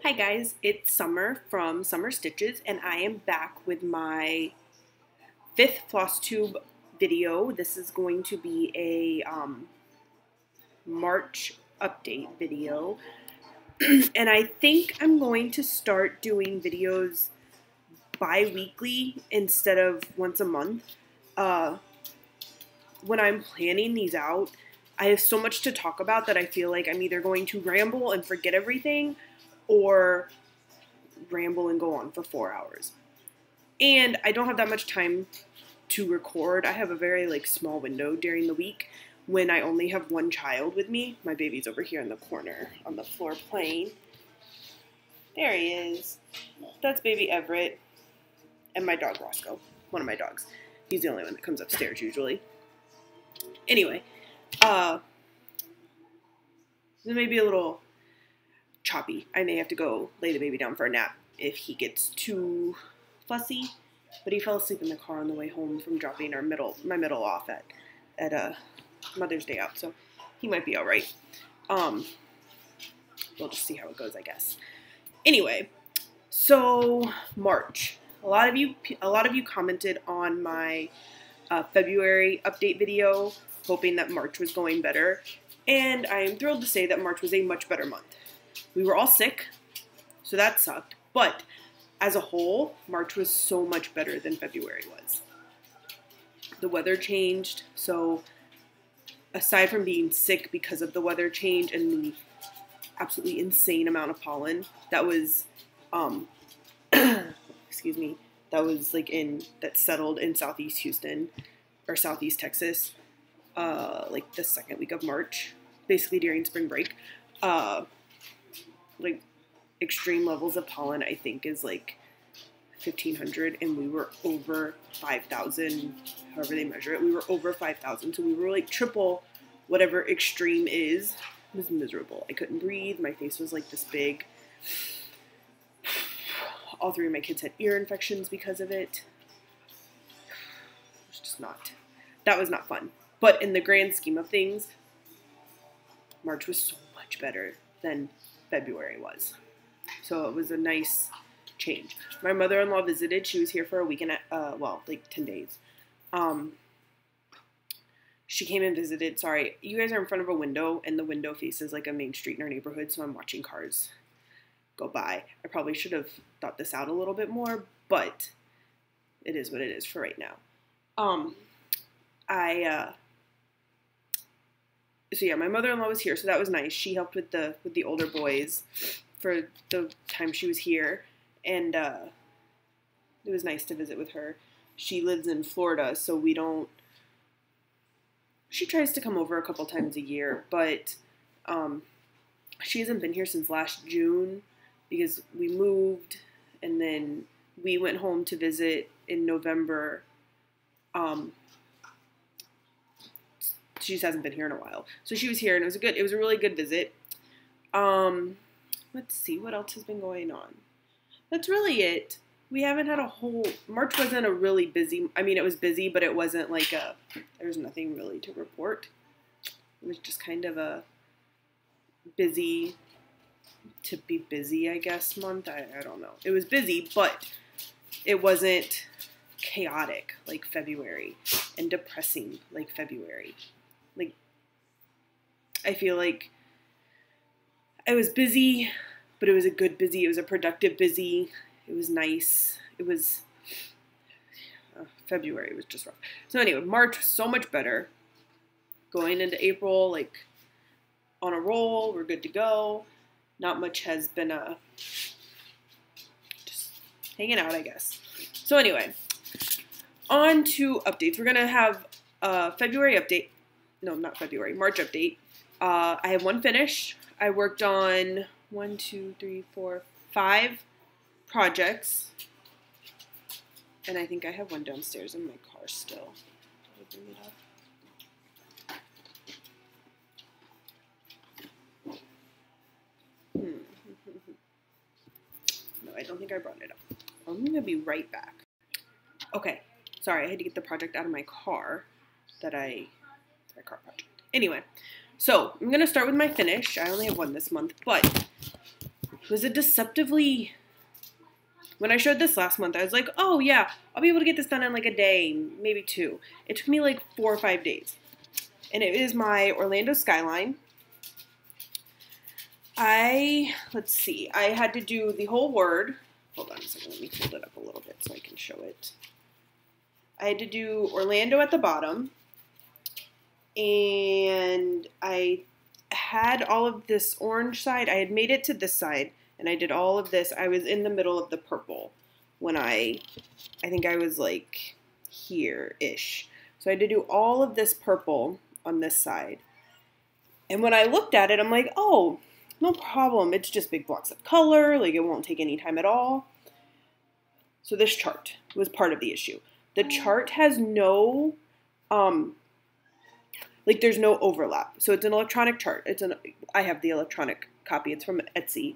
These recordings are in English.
Hi guys, it's Summer from Summer Stitches, and I am back with my 5th Flosstube video. This is going to be a March update video, and I think I'm going to start doing videos bi-weekly instead of once a month. When I'm planning these out, I have so much to talk about that I feel like I'm either going to ramble and forget everything, or ramble and go on for 4 hours. And I don't have that much time to record. I have a very small window during the week when I only have one child with me. My baby's over here in the corner on the floor playing. There he is. That's baby Everett. And my dog Roscoe. One of my dogs. He's the only one that comes upstairs usually. Anyway, this may be a little choppy. I may have to go lay the baby down for a nap if he gets too fussy, but he fell asleep in the car on the way home from dropping my middle off at Mother's Day out, so he might be all right. We'll just see how it goes, I guess. Anyway, so March. A lot of you commented on my February update video, hoping that March was going better, and I am thrilled to say that March was a much better month. We were all sick, so that sucked, but as a whole, March was so much better than February was. The weather changed, so aside from being sick because of the weather change and the absolutely insane amount of pollen that was, excuse me, that settled in Southeast Houston, or Southeast Texas, the second week of March, basically during spring break, extreme levels of pollen, I think, is 1,500, and we were over 5,000, however they measure it. We were over 5,000, so we were triple whatever extreme is. It was miserable. I couldn't breathe. My face was this big. All 3 of my kids had ear infections because of it. It was just that was not fun. But in the grand scheme of things, March was so much better than February was. So it was a nice change. My mother-in-law visited. She was here for a week and 10 days. She came and visited. Sorry, you guys are in front of a window, and the window faces a main street in our neighborhood, so I'm watching cars go by. I probably should have thought this out a little bit more, but it is what it is for right now. So yeah, my mother-in-law was here, so that was nice. She helped with the older boys for the time she was here, and it was nice to visit with her. She lives in Florida, so she tries to come over a couple times a year, but she hasn't been here since last June because we moved, and then we went home to visit in November. She just hasn't been here in a while. So she was here, and it was a really good visit. Let's see, what else has been going on? That's really it. We haven't had March wasn't a really busy, it was busy, but it wasn't there was nothing really to report. It was just kind of a busy, to be busy, I guess, month. I don't know. It was busy, but it wasn't chaotic like February and depressing like February. I feel like I was busy, but it was a good busy. It was a productive busy. It was nice. It was, February was just rough. So anyway, March was so much better. Going into April, on a roll. We're good to go. Not much has been, just hanging out, I guess. So anyway, on to updates. We're going to have a February update. No, not February, March update. I have one finish. I worked on 5 projects. And I think I have one downstairs in my car still. Did I bring it up? No, I don't think I brought it up. I'm going to be right back. Okay. Sorry, I had to get the project out of my car. My car project. Anyway, so I'm going to start with my finish. I only have one this month, but it was a deceptively, when I showed this last month, I was like, oh yeah, I'll be able to get this done in like a day, maybe 2. It took me like 4 or 5 days. And it is my Orlando skyline. Let's see, I had to do the whole word. Hold on a second, let me hold it up a little bit so I can show it. I had to do Orlando at the bottom. And I had all of this orange side. I had made it to this side, and I did all of this. I was in the middle of the purple when I think I was like here-ish. So I had to do all of this purple on this side. And when I looked at it, I'm like, oh, no problem. It's just big blocks of color. Like, it won't take any time at all. So this chart was part of the issue. The chart has no, like, there's no overlap. So it's an electronic chart. I have the electronic copy. It's from Etsy.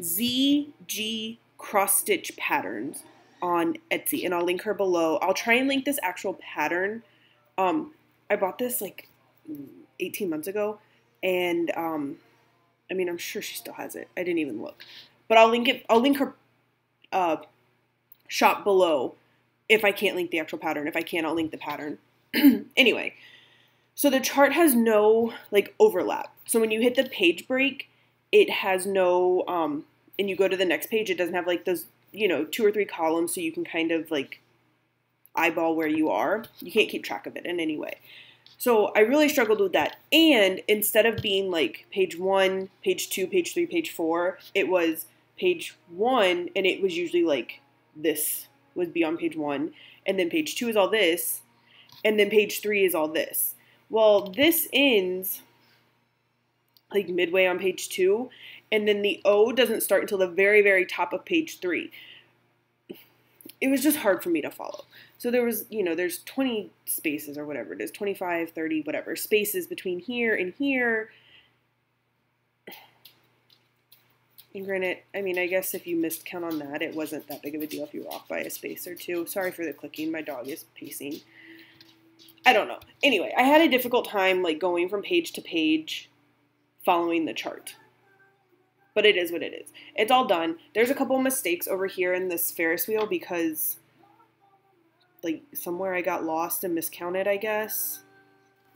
ZG cross stitch patterns on Etsy, and I'll link her below. I'll try and link this actual pattern. I bought this like 18 months ago, and I mean, I'm sure she still has it. I didn't even look, but I'll link it. I'll link her shop below if I can't link the actual pattern. If I can, I'll link the pattern. Anyway, so the chart has no like overlap. So when you hit the page break, it has no, and you go to the next page, it doesn't have like those, 2 or 3 columns, so you can kind of like eyeball where you are. You can't keep track of it in any way. So I really struggled with that. And instead of being like page 1, page 2, page 3, page 4, it was page 1, and it was usually like this would be on page 1, and then page 2 is all this, and then page 3 is all this. Well, this ends like midway on page 2, and then the O doesn't start until the very, very top of page 3. It was just hard for me to follow. So there was, there's 20 spaces or whatever it is, 25, 30, whatever, spaces between here and here. And granted, I mean, I guess if you missed count on that, it wasn't that big of a deal if you were off by a space or 2. Sorry for the clicking. My dog is pacing. I don't know. Anyway, I had a difficult time like going from page to page following the chart. But it is what it is. It's all done. There's a couple of mistakes over here in this Ferris wheel because like somewhere I got lost and miscounted, I guess.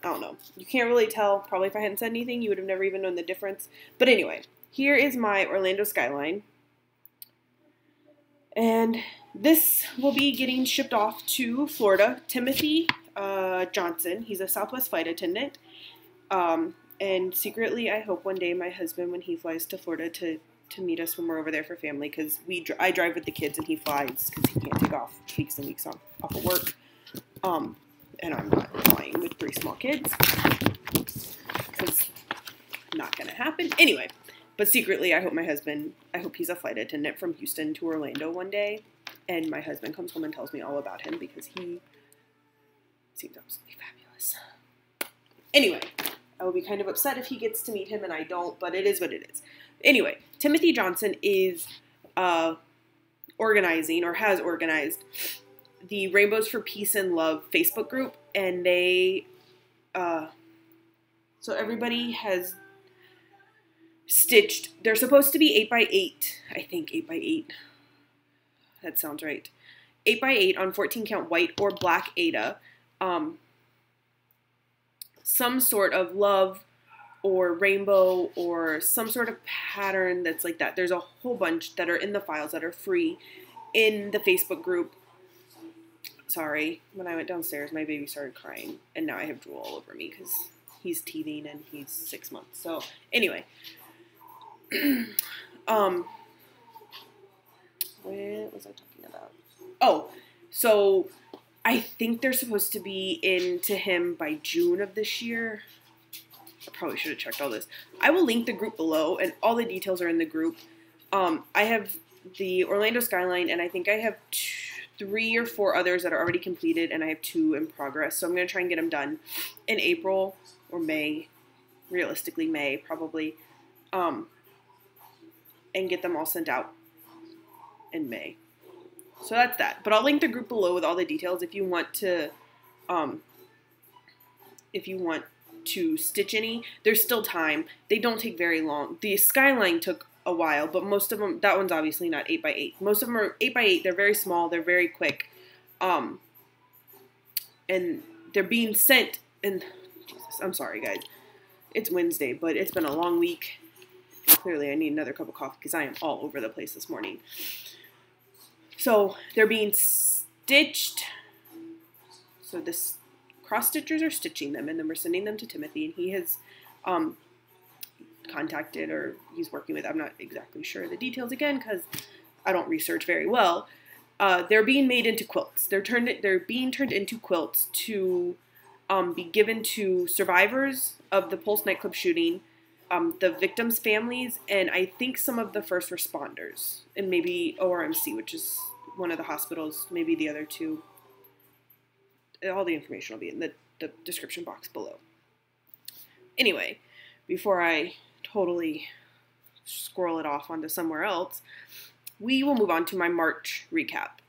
I don't know. You can't really tell. Probably if I hadn't said anything, you would have never even known the difference. But anyway, here is my Orlando skyline. And this will be getting shipped off to Florida. Timothy Johnson. He's a Southwest flight attendant. And secretly, I hope one day my husband, when he flies to Florida, to meet us when we're over there for family, because I drive with the kids and he flies because he can't take off weeks and weeks off of work. And I'm not flying with 3 small kids because not going to happen. Anyway, but secretly, I hope he's a flight attendant from Houston to Orlando one day. And my husband comes home and tells me all about him because he seems absolutely fabulous. Anyway, I will be kind of upset if he gets to meet him and I don't, but it is what it is. Anyway, Timothy Johnson is organizing or has organized the Rainbows for Peace and Love Facebook group, and they, so everybody has stitched, they're supposed to be 8x8, I think 8x8, that sounds right, 8x8 on 14 count white or black Aida, some sort of love or rainbow or some sort of pattern that's like that. There's a whole bunch that are in the files that are free in the Facebook group. Sorry, when I went downstairs, my baby started crying, and now I have drool all over me because he's teething and he's 6 months. So anyway, what was I talking about? Oh, so I think they're supposed to be in to him by June of this year. I probably should have checked all this. I will link the group below, and all the details are in the group. I have the Orlando skyline, and I think I have 3 or 4 others that are already completed, and I have 2 in progress. So I'm going to try and get them done in April or May, realistically May probably, and get them all sent out in May. So that's that. But I'll link the group below with all the details if you want to, to stitch any, there's still time. They don't take very long. The skyline took a while, but most of them, that one's obviously not 8x8. Most of them are 8x8. They're very small. They're very quick. And they're being sent, and Jesus, I'm sorry guys. It's Wednesday, but it's been a long week. Clearly I need another cup of coffee because I am all over the place this morning. So they're being stitched. So this cross stitchers are stitching them, and then we're sending them to Timothy, and he has contacted, or he's working with, I'm not exactly sure the details again because I don't research very well. They're being made into quilts. They're being turned into quilts to be given to survivors of the Pulse nightclub shooting, the victims' families, and I think some of the first responders, and maybe ORMC, which is one of the hospitals, maybe the other two. All the information will be in the description box below. Anyway, before I totally scroll it off onto somewhere else, we will move on to my March recap.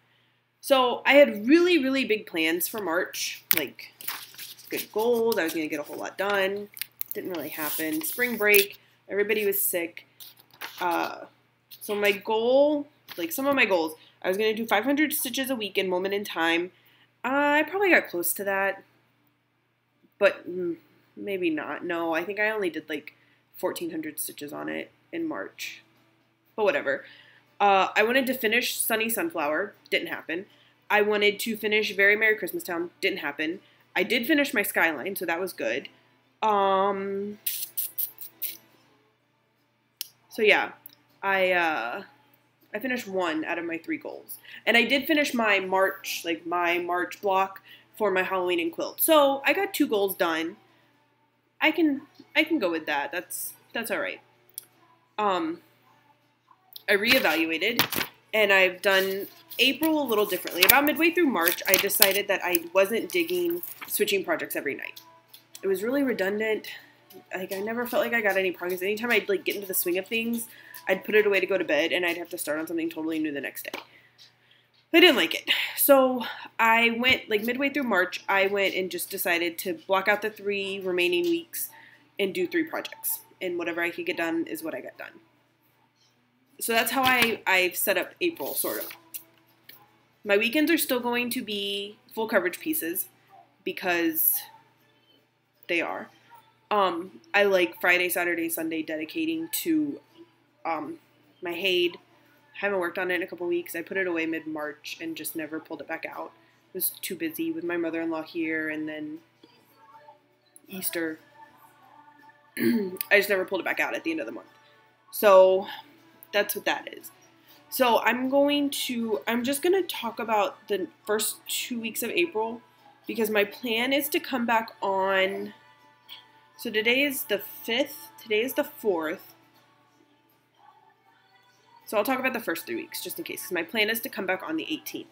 So I had really, really big plans for March, like good goals. I was going to get a whole lot done. Didn't really happen. Spring break, everybody was sick. So my goal, like some of my goals, I was going to do 500 stitches a week in Moment in Time. I probably got close to that, but maybe not. No, I think I only did like 1,400 stitches on it in March, but whatever. I wanted to finish Sunny Sunflower. Didn't happen. I wanted to finish Very Merry Christmas Town. Didn't happen. I did finish my Skyline, so that was good. So yeah, I finished 1 out of my 3 goals. And I did finish my March block for my Halloween and quilt. So I got 2 goals done. I can go with that. That's all right. I reevaluated, and I've done April a little differently. About midway through March, I decided that I wasn't digging switching projects every night. It was really redundant. Like, I never felt like I got any progress. Anytime I'd like get into the swing of things, I'd put it away to go to bed, and I'd have to start on something totally new the next day. I didn't like it. So I went, like midway through March, I went and just decided to block out the 3 remaining weeks and do 3 projects. And whatever I could get done is what I got done. So that's how I've set up April, sort of. My weekends are still going to be full coverage pieces because they are. I like Friday, Saturday, Sunday dedicating to my Haid. Haven't worked on it in a couple weeks. I put it away mid-March and just never pulled it back out. I was too busy with my mother-in-law here and then Easter. I just never pulled it back out at the end of the month. So that's what that is. So I'm just going to talk about the first 2 weeks of April because my plan is to come back on. So today is the 5th. Today is the 4th. So I'll talk about the first 3 weeks just in case, because my plan is to come back on the 18th.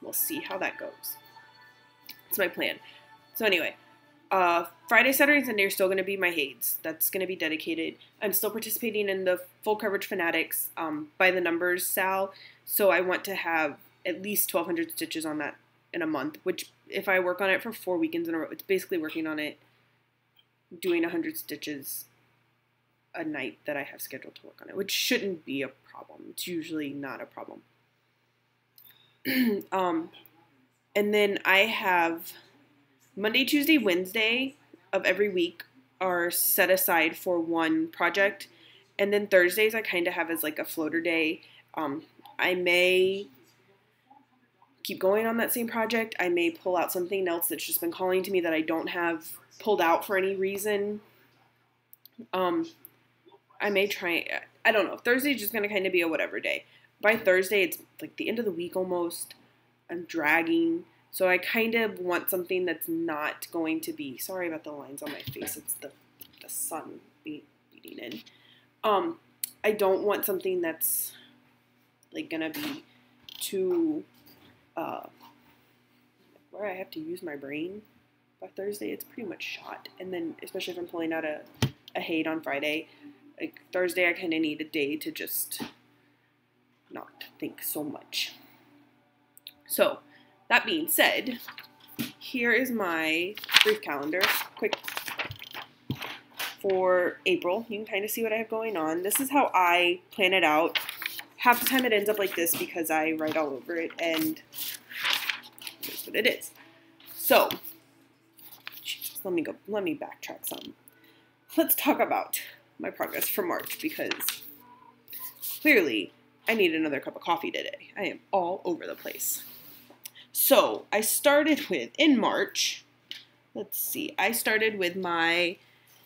We'll see how that goes. That's my plan. So anyway, Friday, Saturday, and Sunday are still going to be my Haids. That's going to be dedicated. I'm still participating in the Full Coverage Fanatics by the numbers, Sal. So I want to have at least 1,200 stitches on that in a month, which if I work on it for 4 weekends in a row, it's basically working on it, doing 100 stitches a night that I have scheduled to work on it, which shouldn't be a problem. It's usually not a problem. And then I have Monday, Tuesday, Wednesday of every week are set aside for one project. And then Thursdays I kind of have as like a floater day. I may keep going on that same project. I may pull out something else that's just been calling to me that I don't have pulled out for any reason. I may try, I don't know. Thursday's just going to kind of be a whatever day. By Thursday, it's like the end of the week almost. I'm dragging. So I kind of want something that's not going to be, sorry about the lines on my face. It's the sun beating in. I don't want something that's like going to be too, where I have to use my brain. By Thursday, it's pretty much shot. And then, especially if I'm pulling out a Haid on Friday, like Thursday, I kind of need a day to just not think so much. So, that being said, here is my brief calendar. Quick for April. You can kind of see what I have going on. This is how I plan it out. Half the time it ends up like this because I write all over it, and that's what it is. So, Jesus, let me backtrack some. Let's talk about my progress for March, because clearly I need another cup of coffee today. I am all over the place. So I started with, in March, let's see, I started with my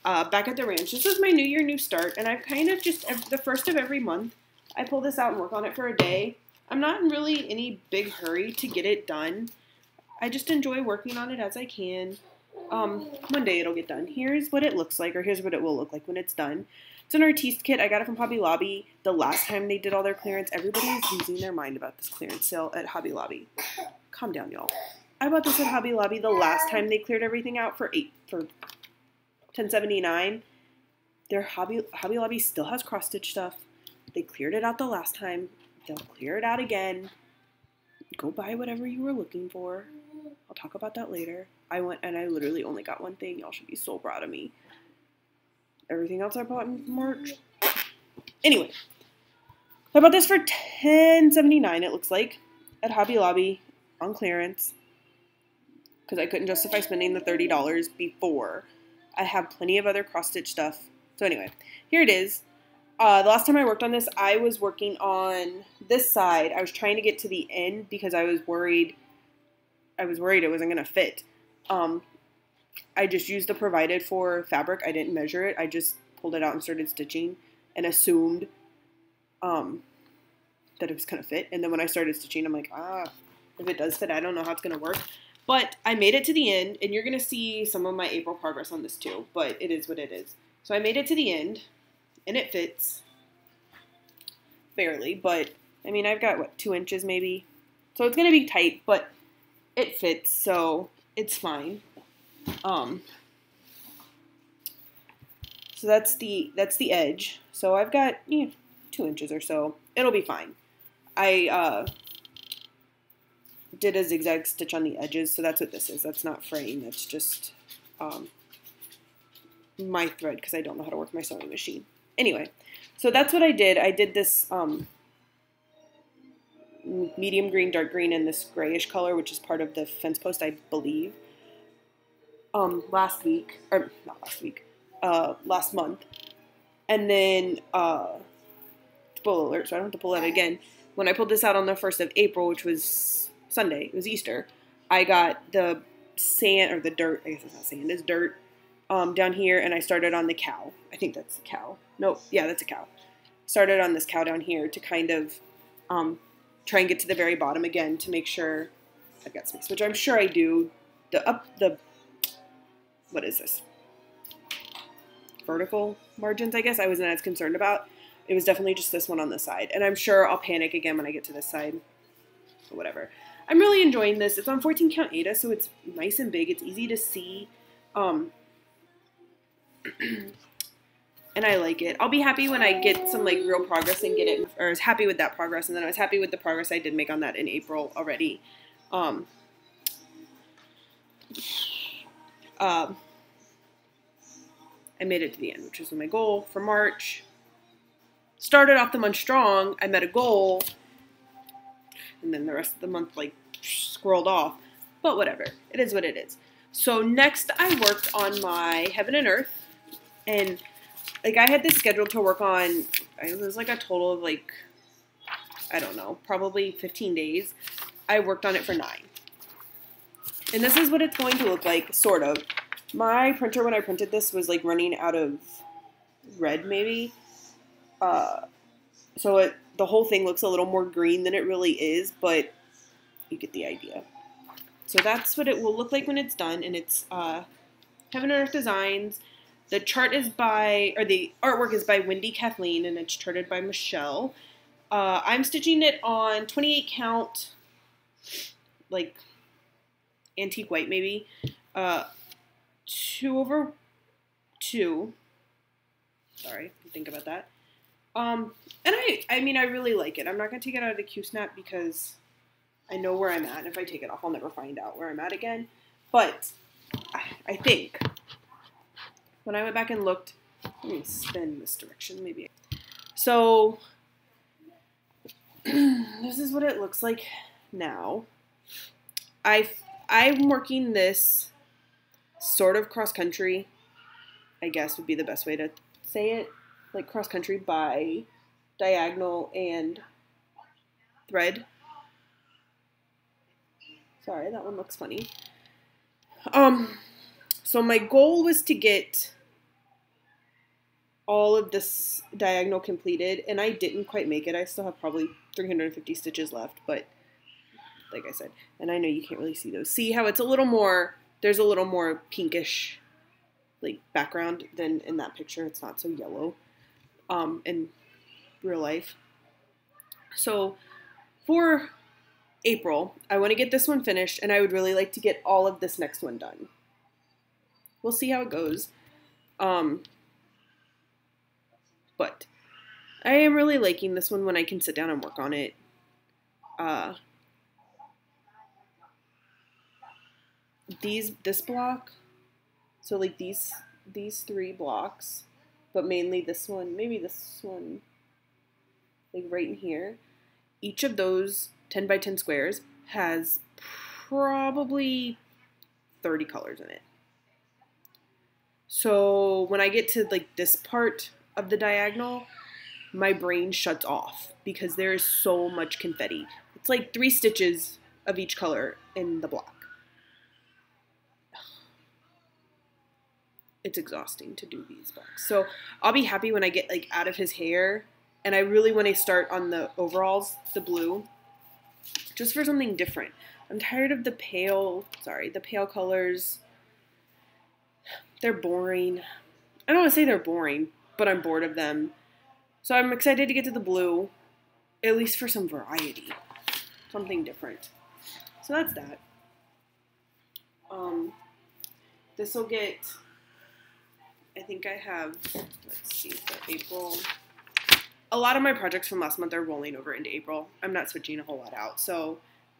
back at the ranch. This is my New Year, New Start, and I've kind of just, the first of every month, I pull this out and work on it for a day. I'm not in really any big hurry to get it done. I just enjoy working on it as I can. One day it'll get done. Here's what it looks like, or here's what it will look like when it's done. It's an artiste kit. I got it from Hobby Lobby. The last time they did all their clearance, everybody was losing their mind about this clearance sale at Hobby Lobby. Calm down, y'all. I bought this at Hobby Lobby the last time they cleared everything out for $10.79. Their Hobby Lobby still has cross stitch stuff. They cleared it out the last time. They'll clear it out again. Go buy whatever you were looking for. I'll talk about that later. I went and I literally only got one thing. Y'all should be so proud of me. Everything else I bought in March. Anyway, I bought this for $10.79, it looks like, at Hobby Lobby on clearance, because I couldn't justify spending the $30 before. I have plenty of other cross-stitch stuff. So anyway, here it is. The last time I worked on this, I was working on this side. I was trying to get to the end because I was worried it wasn't going to fit. I just used the provided for fabric. I didn't measure it. I just pulled it out and started stitching and assumed that it was going to fit. And then when I started stitching, I'm like, if it does fit, I don't know how it's going to work. But I made it to the end, and you're going to see some of my April progress on this too, but it is what it is. So I made it to the end, and it fits barely, but I mean, I've got, what, 2 inches maybe? So it's going to be tight, but it fits, so it's fine. So that's the edge. So I've got 2 inches or so. It'll be fine. I did a zigzag stitch on the edges, so that's what this is. That's not fraying. That's just my thread, because I don't know how to work my sewing machine. Anyway, so that's what I did. I did this medium green, dark green, and this grayish color, which is part of the fence post, I believe. Last month. And then, spoiler alert, so I don't have to pull that again. When I pulled this out on the 1st of April, which was Sunday, it was Easter, I got the sand, or the dirt, I guess it's not sand, it's dirt, down here, and I started on the cow. I think that's a cow. Nope, yeah, that's a cow. Started on this cow down here to kind of, try and get to the very bottom again to make sure I've got space, which I'm sure I do. What is this? Vertical margins, I guess, I wasn't as concerned about. It was definitely just this one on the side. And I'm sure I'll panic again when I get to this side. Or whatever. I'm really enjoying this. It's on 14 count Aida, so it's nice and big. It's easy to see. And I like it. I'll be happy when I get some like real progress and get it, or I was happy with that progress, and then I was happy with the progress I did make on that in April already. I made it to the end, which was my goal for March. Started off the month strong. I met a goal, and then the rest of the month like scrolled off. But whatever, it is what it is. So next, I worked on my Heaven and Earth, and like I had this scheduled to work on. It was like a total of like, I don't know, probably 15 days. I worked on it for 9. And this is what it's going to look like, sort of. My printer, when I printed this, was like running out of red, maybe. So the whole thing looks a little more green than it really is, but you get the idea. So that's what it will look like when it's done, and it's Heaven and Earth Designs. The chart is by, or the artwork is by Wendy Kathleen, and it's charted by Michelle. I'm stitching it on 28 count, like antique white maybe, 2/2. Sorry, think about that. And I mean, I really like it. I'm not going to take it out of the Q-snap because I know where I'm at. And if I take it off, I'll never find out where I'm at again. But I think when I went back and looked Let me spin this direction, maybe. So, this is what it looks like now. I'm working this sort of cross-country, I guess would be the best way to say it, like cross-country by diagonal and thread. Sorry, that one looks funny. So my goal was to get all of this diagonal completed, and I didn't quite make it. I still have probably 350 stitches left, but like I said, and I know you can't really see those. See how it's a little more, there's a little more pinkish like background than in that picture. It's not so yellow in real life. So for April, I want to get this one finished, and I would really like to get all of this next one done. We'll see how it goes. But I am really liking this one when I can sit down and work on it. This block, so like these 3 blocks, but mainly this one, maybe this one, like right in here. Each of those 10 by 10 squares has probably 30 colors in it. So when I get to like this part of the diagonal, my brain shuts off because there is so much confetti. It's like 3 stitches of each color in the block. It's exhausting to do these blocks. So I'll be happy when I get like out of his hair, and I really want to start on the overalls, the blue, just for something different. I'm tired of the pale colors. They're boring. I don't want to say they're boring, but I'm bored of them. So I'm excited to get to the blue, at least for some variety, something different. So that's that. This will get, I think I have, let's see, for April. A lot of my projects from last month are rolling over into April. I'm not switching a whole lot out, so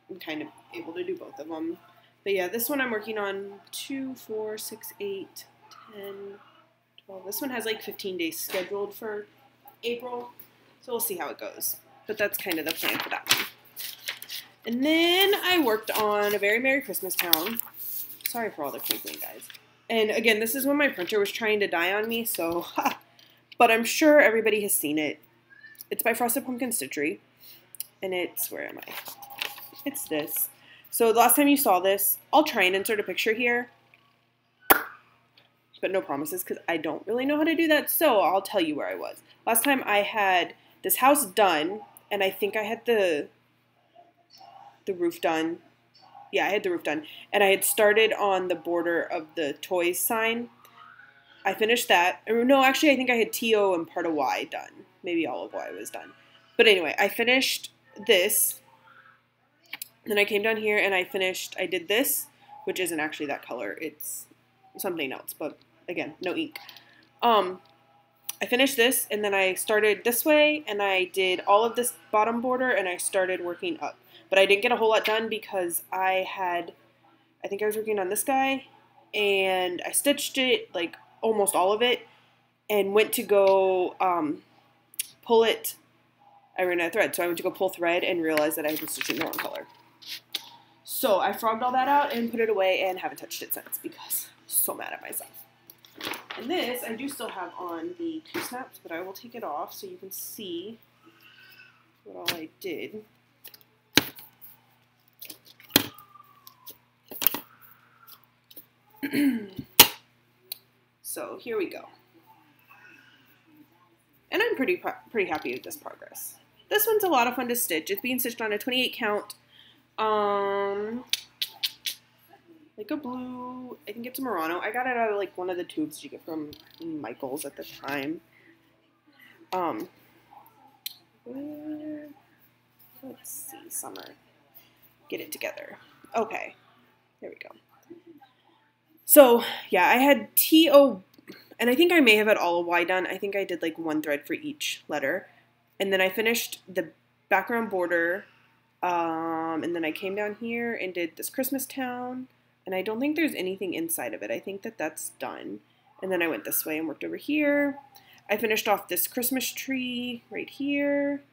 I'm kind of able to do both of them. But yeah, this one I'm working on 2, 4, 6, 8, 10, 12. This one has like 15 days scheduled for April, so we'll see how it goes. But that's kind of the plan for that one. And then I worked on A Very Merry Christmas Town. Sorry for all the crinkling, guys. And again, this is when my printer was trying to die on me, so but I'm sure everybody has seen it. It's by Frosted Pumpkin Stitchery, and it's, where am I? It's this. So the last time you saw this, I'll try and insert a picture here, but no promises because I don't really know how to do that, so I'll tell you where I was. Last time I had this house done, and I think I had the roof done. Yeah, I had the roof done, and I had started on the border of the toys sign. I finished that. No, actually, I think I had TO and part of Y done. Maybe all of Y was done. But anyway, I finished this. Then I came down here and I did this, which isn't actually that color. It's something else, but again, no ink. I finished this, and then I started this way, and I did all of this bottom border, and I started working up. But I didn't get a whole lot done because I think I was working on this guy, and I stitched it, like almost all of it, and went to go pull it. I ran out of thread, so I went to go pull thread and realized that I had been stitching the wrong color. So I frogged all that out and put it away and haven't touched it since because I'm so mad at myself. And this, I do still have on the Q-snaps, but I will take it off so you can see what all I did. So here we go. And I'm pretty happy with this progress. This one's a lot of fun to stitch. It's being stitched on a 28 count, like a blue, I think it's a Murano. I got it out of like one of the tubes you get from Michael's at the time. Let's see, summer. Get it together. Okay, there we go. So yeah, I had TO, and I think I may have had all of Y done. I think I did like one thread for each letter. And then I finished the background border, and then I came down here and did this Christmas Town, and I don't think there's anything inside of it. I think that that's done. And then I went this way and worked over here. I finished off this Christmas tree right here.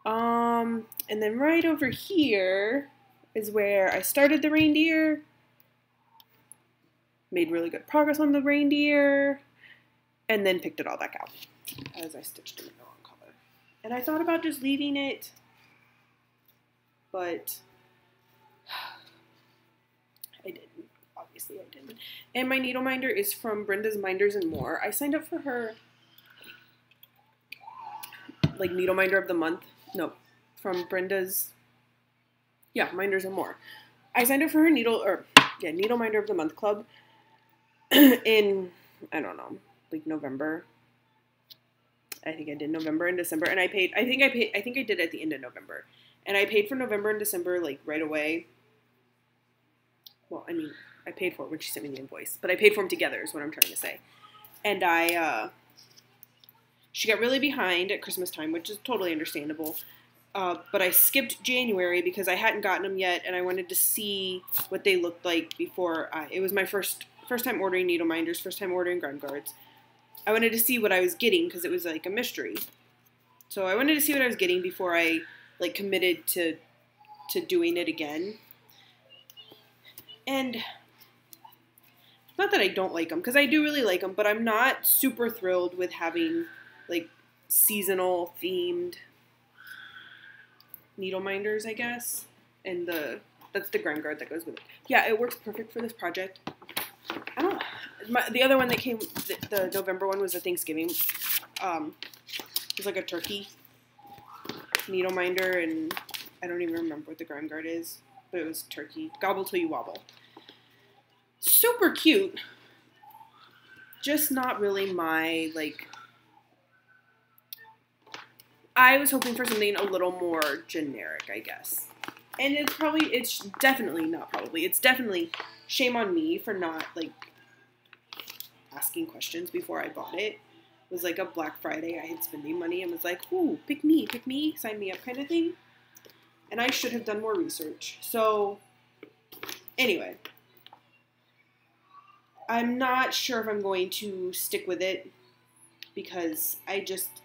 And then right over here is where I started the reindeer. Made really good progress on the reindeer. And then picked it all back out as I stitched it in the wrong color. And I thought about just leaving it, but I didn't. Obviously I didn't. And my needle minder is from Brenda's Minders and More. I signed up for her like needle minder of the month. No, from Brenda's, yeah, Minders and More. I signed up for her needle minder of the month club in, I don't know, like November. I think I did November and December, and I think I did at the end of November. And I paid for November and December like right away. Well, I mean, I paid for it when she sent me the invoice, but I paid for them together is what I'm trying to say. And she got really behind at Christmas time, which is totally understandable. But I skipped January because I hadn't gotten them yet, and I wanted to see what they looked like before. It was my first time ordering needle minders, first time ordering ground guards. I wanted to see what I was getting because it was like a mystery. So I wanted to see what I was getting before I like committed to doing it again. And not that I don't like them, because I do really like them, but I'm not super thrilled with having like seasonal themed needle minders, I guess. And that's the ground guard that goes with it. Yeah, it works perfect for this project. The other one that came, the November one was a Thanksgiving. It was like a turkey needle minder, and I don't even remember what the ground guard is, but it was turkey. Gobble till you wobble. Super cute. Just not really my, like, I was hoping for something a little more generic, I guess. And it's definitely shame on me for not, like, asking questions before I bought it. It was like a Black Friday, I had spending money and was like, ooh, pick me, sign me up kind of thing. And I should have done more research. So, anyway. I'm not sure if I'm going to stick with it because I just,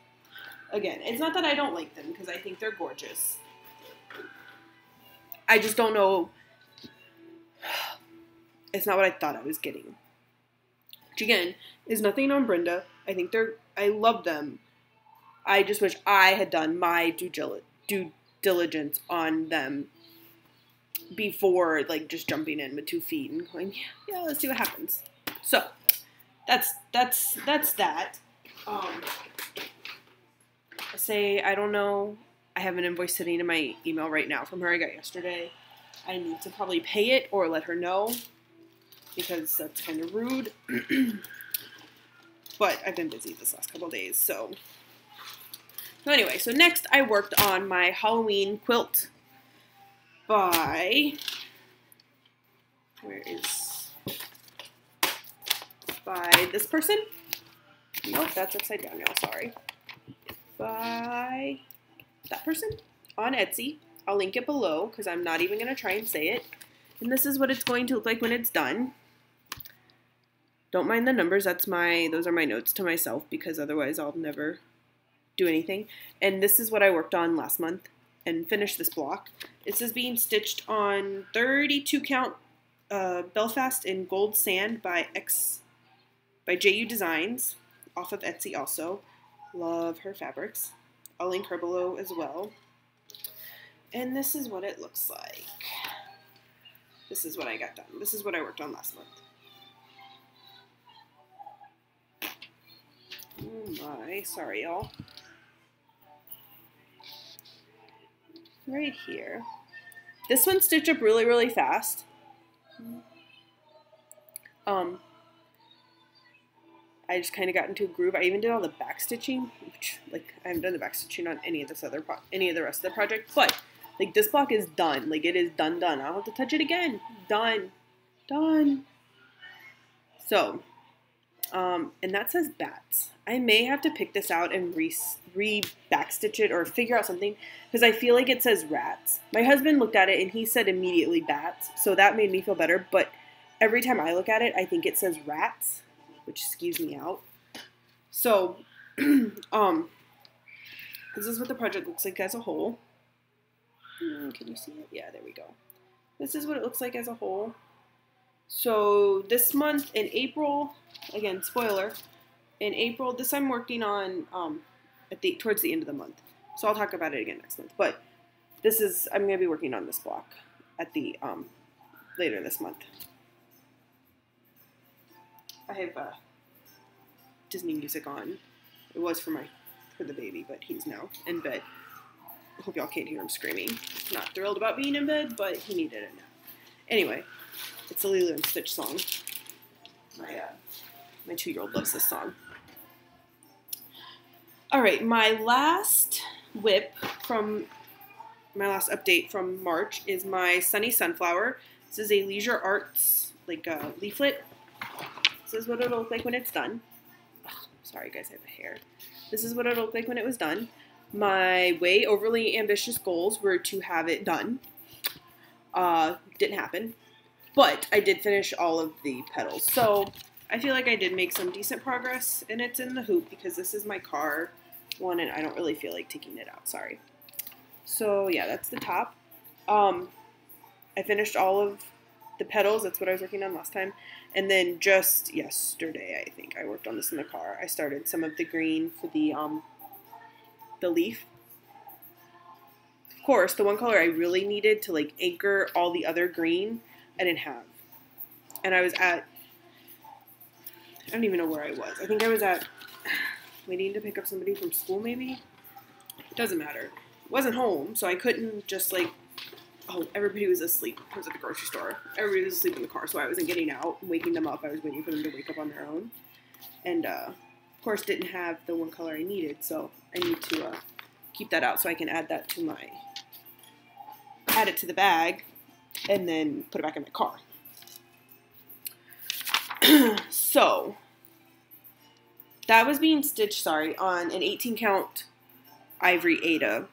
again, it's not that I don't like them because I think they're gorgeous. I just don't know. It's not what I thought I was getting. Which again, is nothing on Brenda. I love them. I just wish I had done my due diligence on them before, like, just jumping in with 2 feet and going, yeah, let's see what happens. So, that's that. I don't know. I have an invoice sitting in my email right now from her I got yesterday. I need to probably pay it or let her know because that's kind of rude. But I've been busy this last couple days, so. Anyway, so next I worked on my Halloween quilt by this person. Nope, that's upside down, y'all, sorry. By that person on Etsy. I'll link it below because I'm not even going to try and say it. And this is what it's going to look like when it's done. Don't mind the numbers. Those are my notes to myself because otherwise I'll never do anything. And this is what I worked on last month and finished this block. This is being stitched on 32 count Belfast in Gold Sand by JU Designs off of Etsy also. Love her fabrics. I'll link her below as well. And this is what it looks like. This is what I got done. This is what I worked on last month. Oh my, sorry y'all. Right here. This one stitched up really, really fast. I just kind of got into a groove. I even did all the back stitching, which, like, I haven't done the back stitching on any of the rest of the project, but, like, this block is done. Like, it is done. I don't have to touch it again. Done. So, and that says bats. I may have to pick this out and re-backstitch it or figure out something, because I feel like it says rats. My husband looked at it, and he said immediately bats, so that made me feel better, but every time I look at it, I think it says rats. which skews me out. So, this is what the project looks like as a whole. Can you see it? Yeah, there we go. This is what it looks like as a whole. So this month in April, again, spoiler, in April, this I'm working on towards the end of the month. So I'll talk about it again next month. But this is, I'm going to be working on this block at the, later this month. I have Disney music on. It was for the baby, but he's now in bed. I hope y'all can't hear him screaming. Not thrilled about being in bed, but he needed it now. Anyway, it's a Lilo and Stitch song. My 2-year-old loves this song. Alright, my last update from March is my Sunny Sunflower. This is a Leisure Arts, leaflet. This is what it'll look like when it's done. Ugh, sorry guys, I have a hair. This is what it'll look like when it was done. My way overly ambitious goals were to have it done. Didn't happen. But I did finish all of the petals. So I feel like I did make some decent progress, and it's in the hoop because this is my car one and I don't really feel like taking it out. Sorry. So yeah, that's the top. I finished all of the petals. That's what I was working on last time. And then just yesterday, I think I worked on this in the car. I started some of the green for the leaf. Of course, the one color I really needed to anchor all the other green, I didn't have. And I was at, I don't even know where I was. I think I was at waiting to pick up somebody from school maybe. It doesn't matter. I wasn't home, so I couldn't just everybody was asleep. I was at the grocery store. Everybody was asleep in the car, so I wasn't getting out and waking them up. I was waiting for them to wake up on their own. And, of course, didn't have the one color I needed, so I need to keep that out so I can add it to the bag and then put it back in my car. So, that was being stitched, on an 18 count ivory Aida.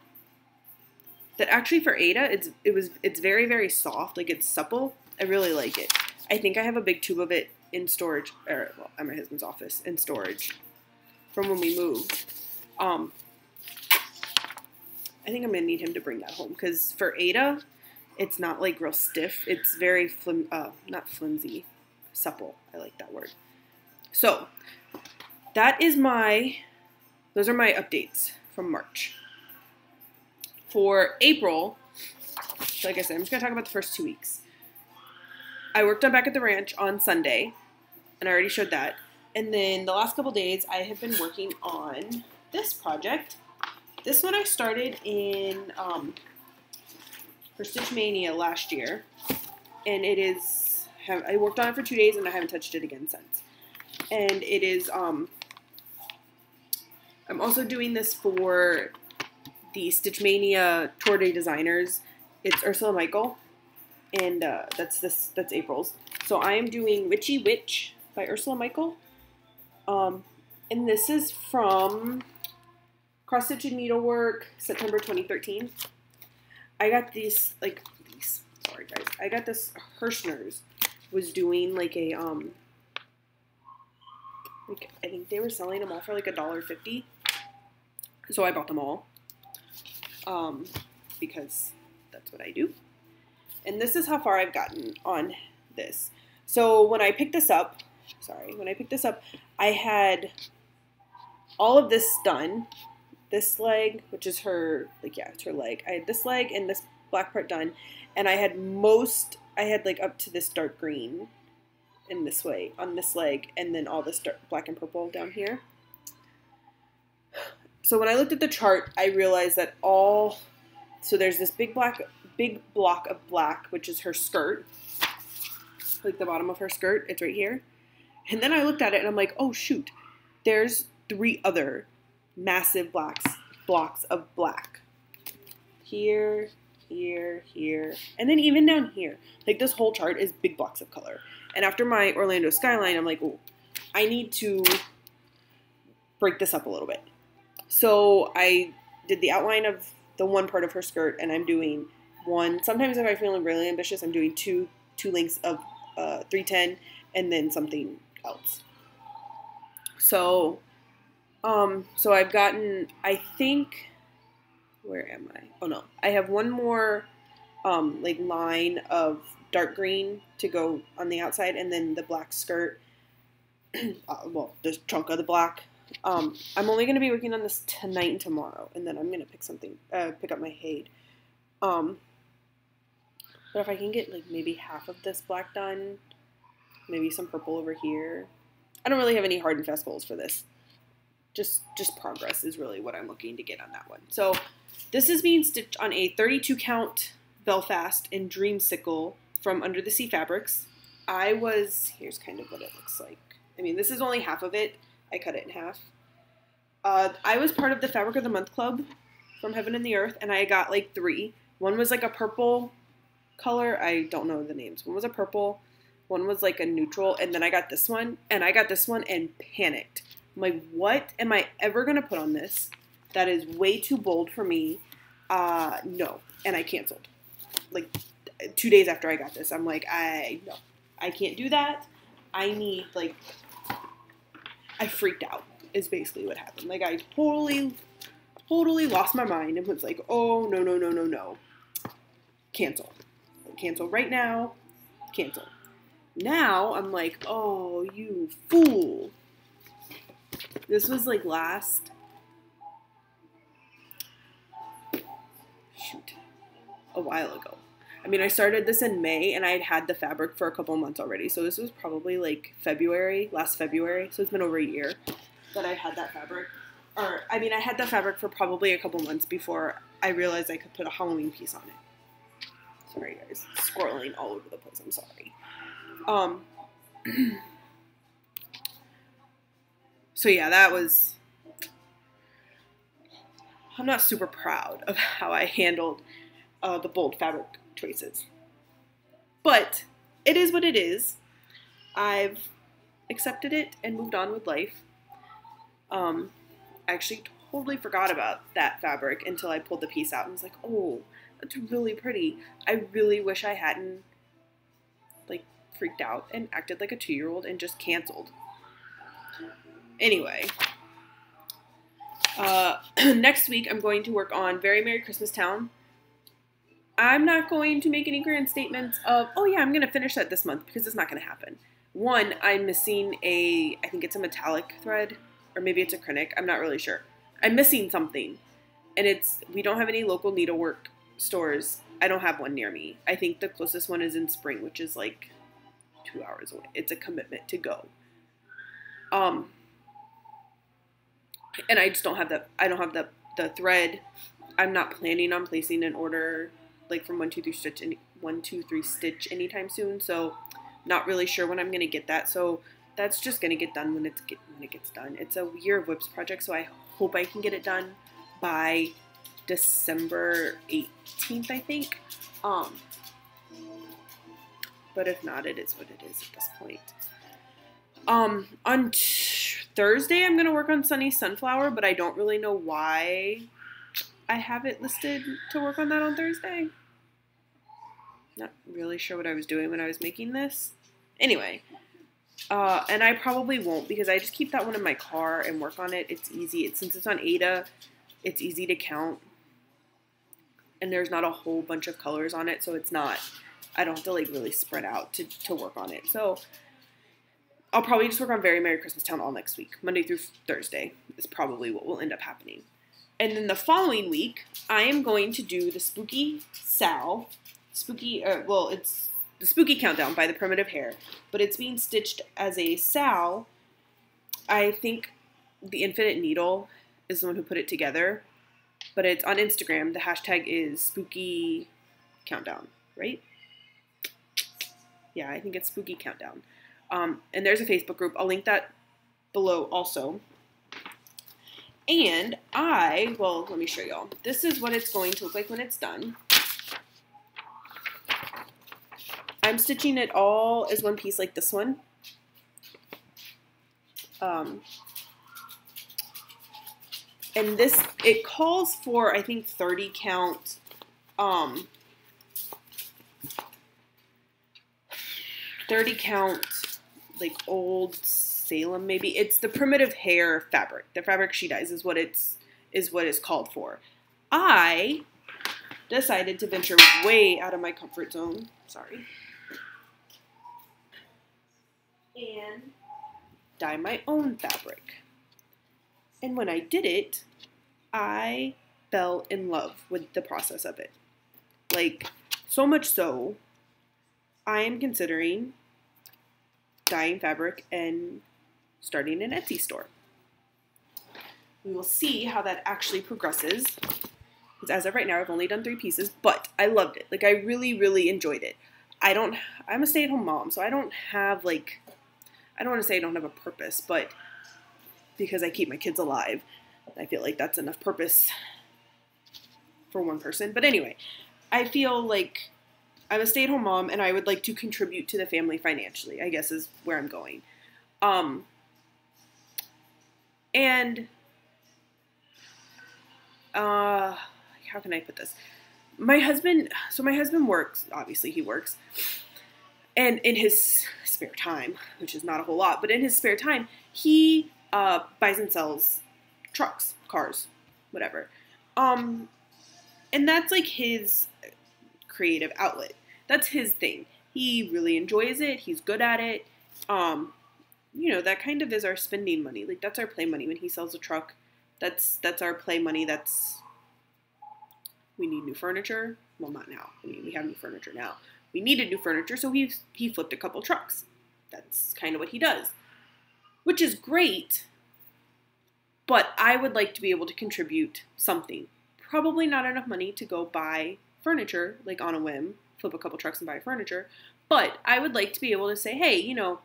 That actually for Aida, it's very, very soft. It's supple. I really like it. I think I have a big tube of it in storage, at my husband's office in storage from when we moved. I think I'm gonna need him to bring that home because for Aida, it's not real stiff. It's very not flimsy, supple. I like that word. So those are my updates from March. For April, like I said, I'm just going to talk about the first 2 weeks. I worked on back at the ranch on Sunday, and I already showed that. And then the last couple days, I have been working on this project. This one I started in for Stitch Mania last year, and I worked on it for 2 days, and I haven't touched it again since. And it is, I'm also doing this for the Stitch Mania Tour Day Designers. It's Ursula Michael, and that's April's. So I am doing Witchy Witch by Ursula Michael, and this is from Cross Stitch and Needlework, September 2013. I got these, sorry guys, I got this, Hirschner's was doing I think they were selling them all for $1.50, so I bought them all. Because that's what I do. And this is how far I've gotten on this. So when I picked this up, I had all of this done. This leg, which is her, it's her leg. I had this leg and this black part done. And I had up to this dark green in this way on this leg, and then all this dark black and purple down here. So when I looked at the chart, I realized that so there's this big block of black, which is her skirt, the bottom of her skirt. It's right here. And then I looked at it and I'm like, oh shoot, there's 3 other massive blocks of black. Here, here, here, and then even down here. This whole chart is big blocks of color. And after my Orlando skyline, I'm like, oh, I need to break this up a little bit. So I did the outline of the one part of her skirt, and I'm doing one. Sometimes if I'm feeling really ambitious, I'm doing two lengths of 310 and then something else. So, so I've gotten, I think, where am I? Oh no, I have one more, like line of dark green to go on the outside, and then the black skirt, well, the chunk of the black. I'm only going to be working on this tonight and tomorrow, and then I'm going to pick up my Hade. But if I can get like maybe half of this black done, maybe some purple over here. I don't really have any hard and fast goals for this. Just progress is really what I'm looking to get on that one. So this is being stitched on a 32 count Belfast in Dreamsicle from Under the Sea Fabrics. Here's kind of what it looks like. I mean, this is only half of it. I cut it in half. I was part of the Fabric of the Month Club from Heaven and the Earth, and I got like 3. One was like a purple color. I don't know the names. One was a purple. One was like a neutral, and then I got this one, and panicked. I'm like, what am I ever going to put on this? That is way too bold for me. No. And I canceled. Like, 2 days after I got this, I'm like, no, I can't do that. I freaked out, is basically what happened. Like, I totally lost my mind and was like, oh, no. Cancel. Cancel right now. Cancel. Now, I'm like, oh, you fool. This was like a while ago. I mean, I started this in May, and I had the fabric for a couple months already. So this was probably like last February. So it's been over a year that I had that fabric. I had that fabric for probably a couple months before I realized I could put a Halloween piece on it. Sorry, guys. Squirreling all over the place. I'm sorry. So yeah, I'm not super proud of how I handled the bold fabric choices. But it is what it is. I've accepted it and moved on with life. I actually totally forgot about that fabric until I pulled the piece out and was like, oh, that's really pretty. I really wish I hadn't like freaked out and acted like a 2-year-old and just canceled. Anyway, next week I'm going to work on Very Merry Christmas Town. I'm not going to make any grand statements of, oh yeah, I'm going to finish that this month, because it's not going to happen. One, I'm missing I think it's a metallic thread, or maybe it's acrylic. I'm not really sure. I'm missing something, and we don't have any local needlework stores. I don't have one near me. I think the closest one is in Spring, which is like 2 hours away. It's a commitment to go. And I just don't have the thread. I'm not planning on placing an order like from 123 Stitch anytime soon. So not really sure when I'm going to get that. So that's just going to get done when it gets done. It's a Year of Whips project, so I hope I can get it done by December 18th, I think. But if not, it is what it is at this point. On Thursday, I'm going to work on Sunny Sunflower, but I don't really know why I have it listed to work on that on Thursday. Not really sure what I was doing when I was making this. Anyway, and I probably won't, because I just keep that one in my car and work on it. It's easy. Since it's on Ada, it's easy to count. And there's not a whole bunch of colors on it, so I don't have to like really spread out to work on it. So I'll probably just work on Very Merry Christmas Town all next week. Monday through Thursday is probably what will end up happening. And then the following week, I am going to do the it's the Spooky Countdown by the Primitive Hair, but it's being stitched as a sal. I think the Infinite Needle is the one who put it together, but it's on Instagram. The hashtag is Spooky Countdown, right? Yeah, I think it's Spooky Countdown. And there's a Facebook group. I'll link that below also. And let me show y'all. This is what it's going to look like when it's done. I'm stitching it all as one piece like this one. And it calls for, I think, 30 count, like old Salem, maybe. It's the primitive hair fabric. The fabric she dyes is what it's called for. I decided to venture way out of my comfort zone. Sorry. And dye my own fabric. And when I did it, I fell in love with the process of it. Like, so much so, I am considering dyeing fabric and starting an Etsy store. We will see how that actually progresses. Because as of right now, I've only done 3 pieces, but I loved it. Like, I really, really enjoyed it. I'm a stay-at-home mom, so I don't have, like, I don't want to say I don't have a purpose, but because I keep my kids alive, I feel like that's enough purpose for one person. But anyway, I feel like I'm a stay-at-home mom, and I would like to contribute to the family financially, I guess is where I'm going. How can I put this? My husband works, obviously he works, and in his spare time, which is not a whole lot, but in his spare time, he buys and sells trucks, cars, whatever. And that's like his creative outlet. That's his thing. He really enjoys it. He's good at it. You know, that kind of is our spending money. Like, that's our play money. When he sells a truck, that's our play money. We need new furniture. Well, not now. I mean, we have new furniture now. We needed new furniture, so he flipped a couple trucks. That's kind of what he does, which is great. But I would like to be able to contribute something. Probably not enough money to go buy furniture, like on a whim, flip a couple trucks and buy furniture. But I would like to be able to say, hey, you know,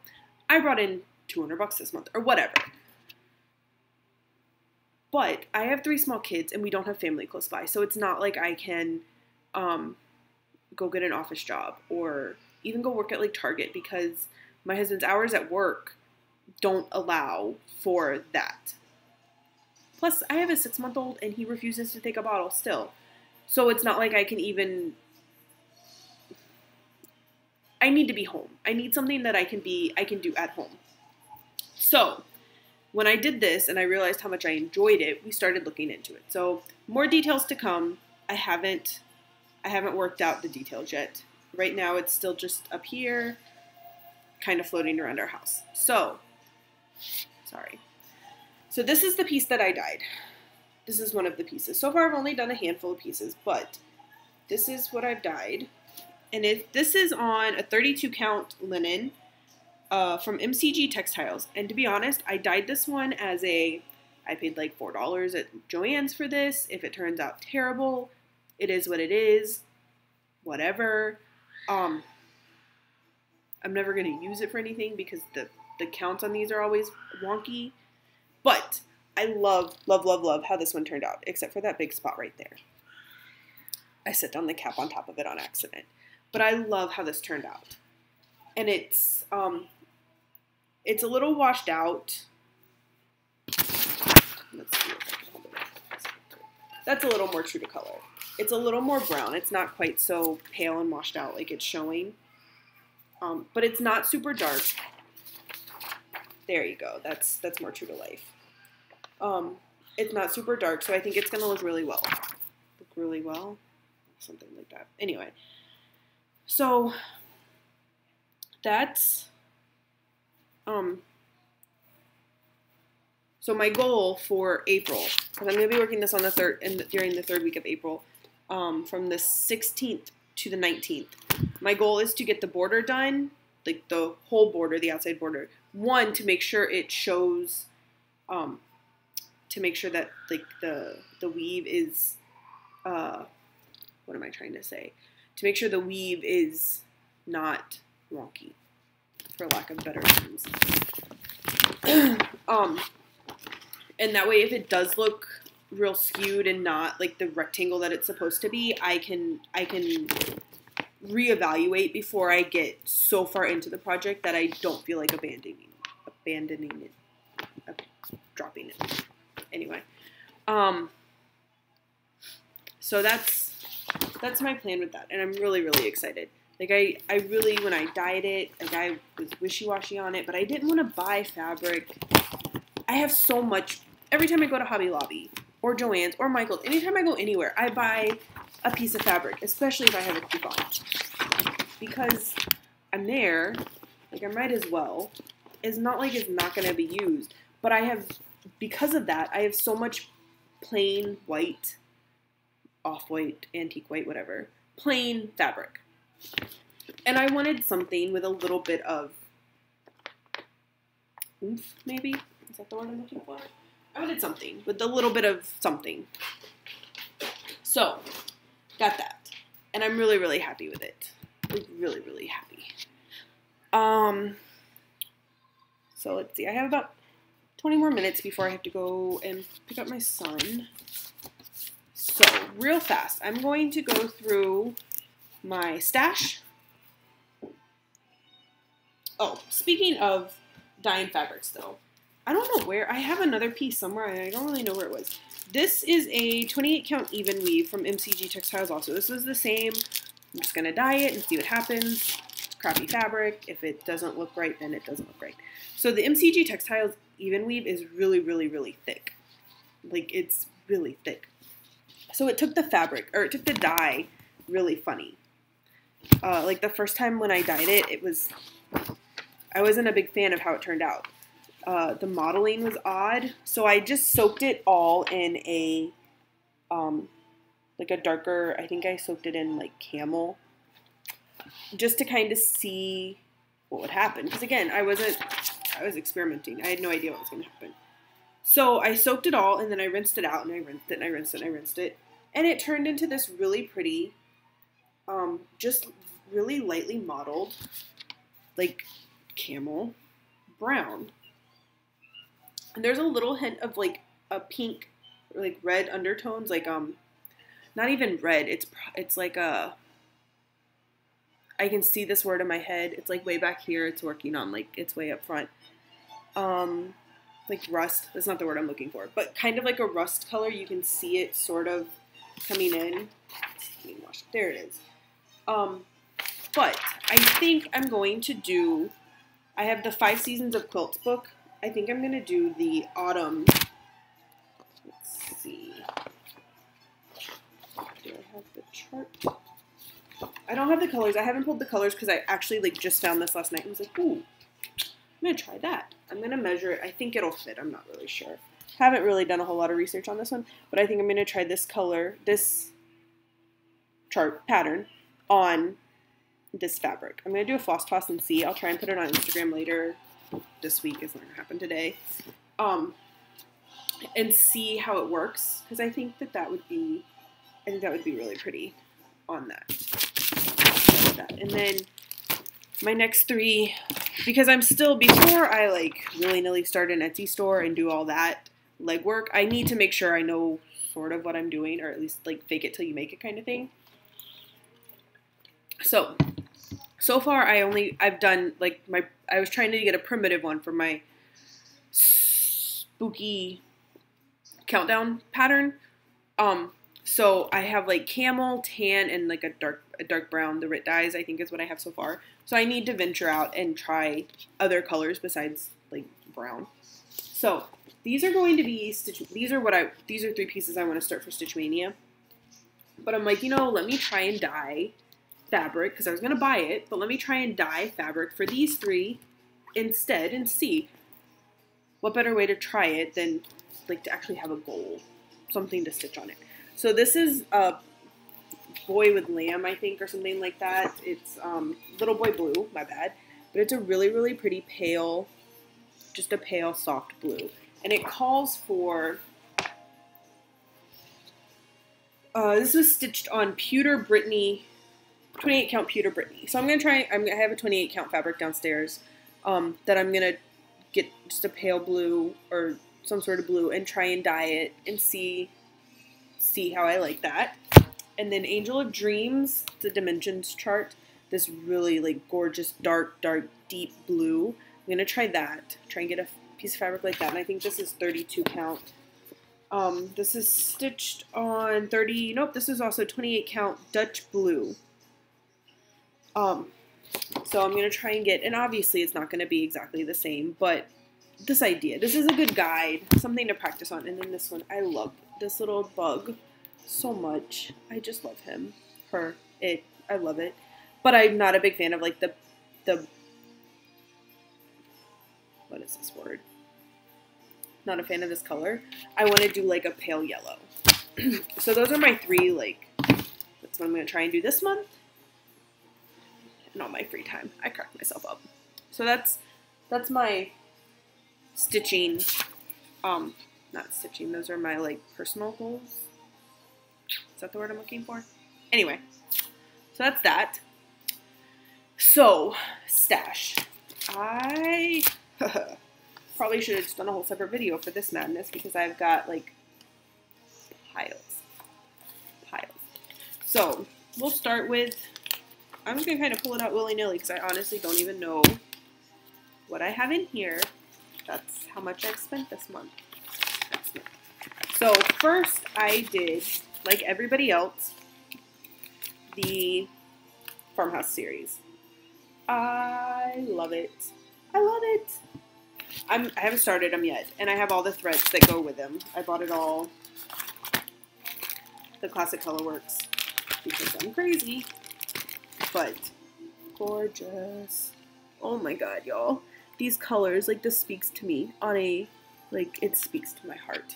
I brought in $200 this month or whatever. But I have 3 small kids and we don't have family close by. So it's not like I can go get an office job or even go work at like Target because my husband's hours at work don't allow for that. Plus, I have a 6-month-old and he refuses to take a bottle still. So it's not like I can even... I need to be home. I need something that I can do at home. So when I did this and I realized how much I enjoyed it, we started looking into it. So more details to come. I haven't worked out the details yet. Right now it's still just up here, kind of floating around our house. So, sorry. So this is the piece that I dyed. This is one of the pieces. So far I've only done a handful of pieces, but this is what I've dyed. And this is on a 32 count linen from MCG Textiles. And to be honest, I dyed this one as I paid like $4 at Joann's for this. If it turns out terrible, it is what it is. Whatever. I'm never going to use it for anything because the counts on these are always wonky. But I love, love, love, love how this one turned out, except for that big spot right there. I set down the cap on top of it on accident. But I love how this turned out. And it's a little washed out. Let's see if I can hold it up. That's a little more true to color. It's a little more brown. It's not quite so pale and washed out like it's showing. But it's not super dark. There you go. That's more true to life. It's not super dark, so I think it's going to look really well. Look really well? Something like that. Anyway. So, that's, so my goal for April, because I'm going to be working this on during the 3rd week of April, from the 16th to the 19th. My goal is to get the border done, like the whole border, the outside border. One, to make sure it shows, to make sure that like the weave is, what am I trying to say? To make sure the weave is not wonky, for lack of better terms. And that way, if it does look real skewed and not like the rectangle that it's supposed to be, I can reevaluate before I get so far into the project that I don't feel like abandoning it, dropping it. Anyway, so that's my plan with that, and I'm really, really excited. Like, I really, when I dyed it, like, I was wishy-washy on it, but I didn't want to buy fabric. I have so much, every time I go to Hobby Lobby, or Joann's, or Michael's, anytime I go anywhere, I buy a piece of fabric, especially if I have a coupon. Because I'm there, like, I might as well. It's not like it's not going to be used, but I have, because of that, I have so much plain white, off-white, antique white, whatever, plain fabric. And I wanted something with a little bit of oomph, maybe? Is that the word I'm looking for? I wanted something with a little bit of something. So, got that. And I'm really, really happy with it. Like, really, really happy. So let's see. I have about 20 more minutes before I have to go and pick up my son. So, real fast, I'm going to go through my stash. Oh, speaking of dyeing fabrics, though, I don't know where. I have another piece somewhere, and I don't really know where it was. This is a 28 count even weave from MCG Textiles also. This is the same. I'm just going to dye it and see what happens. It's crappy fabric. If it doesn't look right, then it doesn't look right. So the MCG Textiles even weave is really, really, really thick. Like, it's really thick. So it took the fabric, or it took the dye really funny. Like, the first time when I dyed it, I wasn't a big fan of how it turned out. The modeling was odd, so I just soaked it all in a, like a darker, I think I soaked it in, like, camel, just to kind of see what would happen. Because, again, I was experimenting. I had no idea what was going to happen. So I soaked it all, and then I rinsed it out, and I rinsed it, and I rinsed it, and I rinsed it, and it turned into this really pretty, just really lightly modeled, like, camel brown. And there's a little hint of, like, a pink, or, like, red undertones, like, not even red, it's like a, I can see this word in my head, it's, like, way back here, it's working on, like, it's way up front, like, rust, that's not the word I'm looking for, but kind of like a rust color, you can see it sort of coming in, there it is, but I think I'm going to do, I have the 5 Seasons of Quilts book. I think I'm going to do the autumn. Let's see. Do I have the chart? I don't have the colors. I haven't pulled the colors because I actually, like, just found this last night and was like, ooh, I'm going to try that. I'm going to measure it. I think it'll fit. I'm not really sure. Haven't really done a whole lot of research on this one, but I think I'm going to try this color, this chart pattern on this fabric. I'm going to do a floss toss and see. I'll try and put it on Instagram later. This week is not going to happen today. And see how it works, because I think that would be really pretty on that. And then my next 3, because I'm still, before I, like, willy-nilly start an Etsy store and do all that legwork, I need to make sure I know sort of what I'm doing, or at least, like, fake it till you make it kind of thing. So far, I've done, like, I was trying to get a primitive one for my spooky countdown pattern. So I have, like, camel, tan, and, like, a dark brown. The Rit dyes, I think, is what I have so far. So I need to venture out and try other colors besides, like, brown. So these are going to be these are 3 pieces I want to start for Stitch Mania. But I'm like, you know, let me try and dye fabric, because I was going to buy it, but let me try and dye fabric for these 3 instead and see what better way to try it than, like, to actually have a goal, something to stitch on it. So this is a Boy with Lamb, I think, or something like that. It's Little Boy Blue, my bad, but it's a really, really pretty pale, just a pale soft blue, and it calls for, this was stitched on Pewter Brittany, 28 count Pewter Brittany. So I'm going to try, I have a 28 count fabric downstairs that I'm going to get just a pale blue or some sort of blue and try and dye it and see how I like that. And then Angel of Dreams, the dimensions chart, this really, like, gorgeous dark deep blue. I'm going to try that, try and get a piece of fabric like that. And I think this is 32 count. This is stitched on 30, nope, this is also 28 count Dutch blue. So I'm going to try and get, and obviously it's not going to be exactly the same, but this idea, this is a good guide, something to practice on. And then this one, I love this little bug so much. I just love him, her, it, I love it. But I'm not a big fan of like the what is this word? Not a fan of this color. I want to do like a pale yellow. So those are my three, like, that's what I'm going to try and do this month. And all my free time. I cracked myself up. So that's my stitching, not stitching, those are my like personal goals. Is that the word I'm looking for? Anyway, so that's that. So, stash. I probably should have just done a whole separate video for this madness because I've got like piles. So, we'll start with, I'm just going to kind of pull it out willy-nilly because I honestly don't even know what I have in here. That's how much I've spent this month. So, first I did, like everybody else, the Farmhouse series. I love it. I love it. I haven't started them yet, and I have all the threads that go with them. I bought it all. The Classic Colorworks because I'm crazy, but gorgeous. Oh my god, y'all. These colors, like, this speaks to me on a, like, it speaks to my heart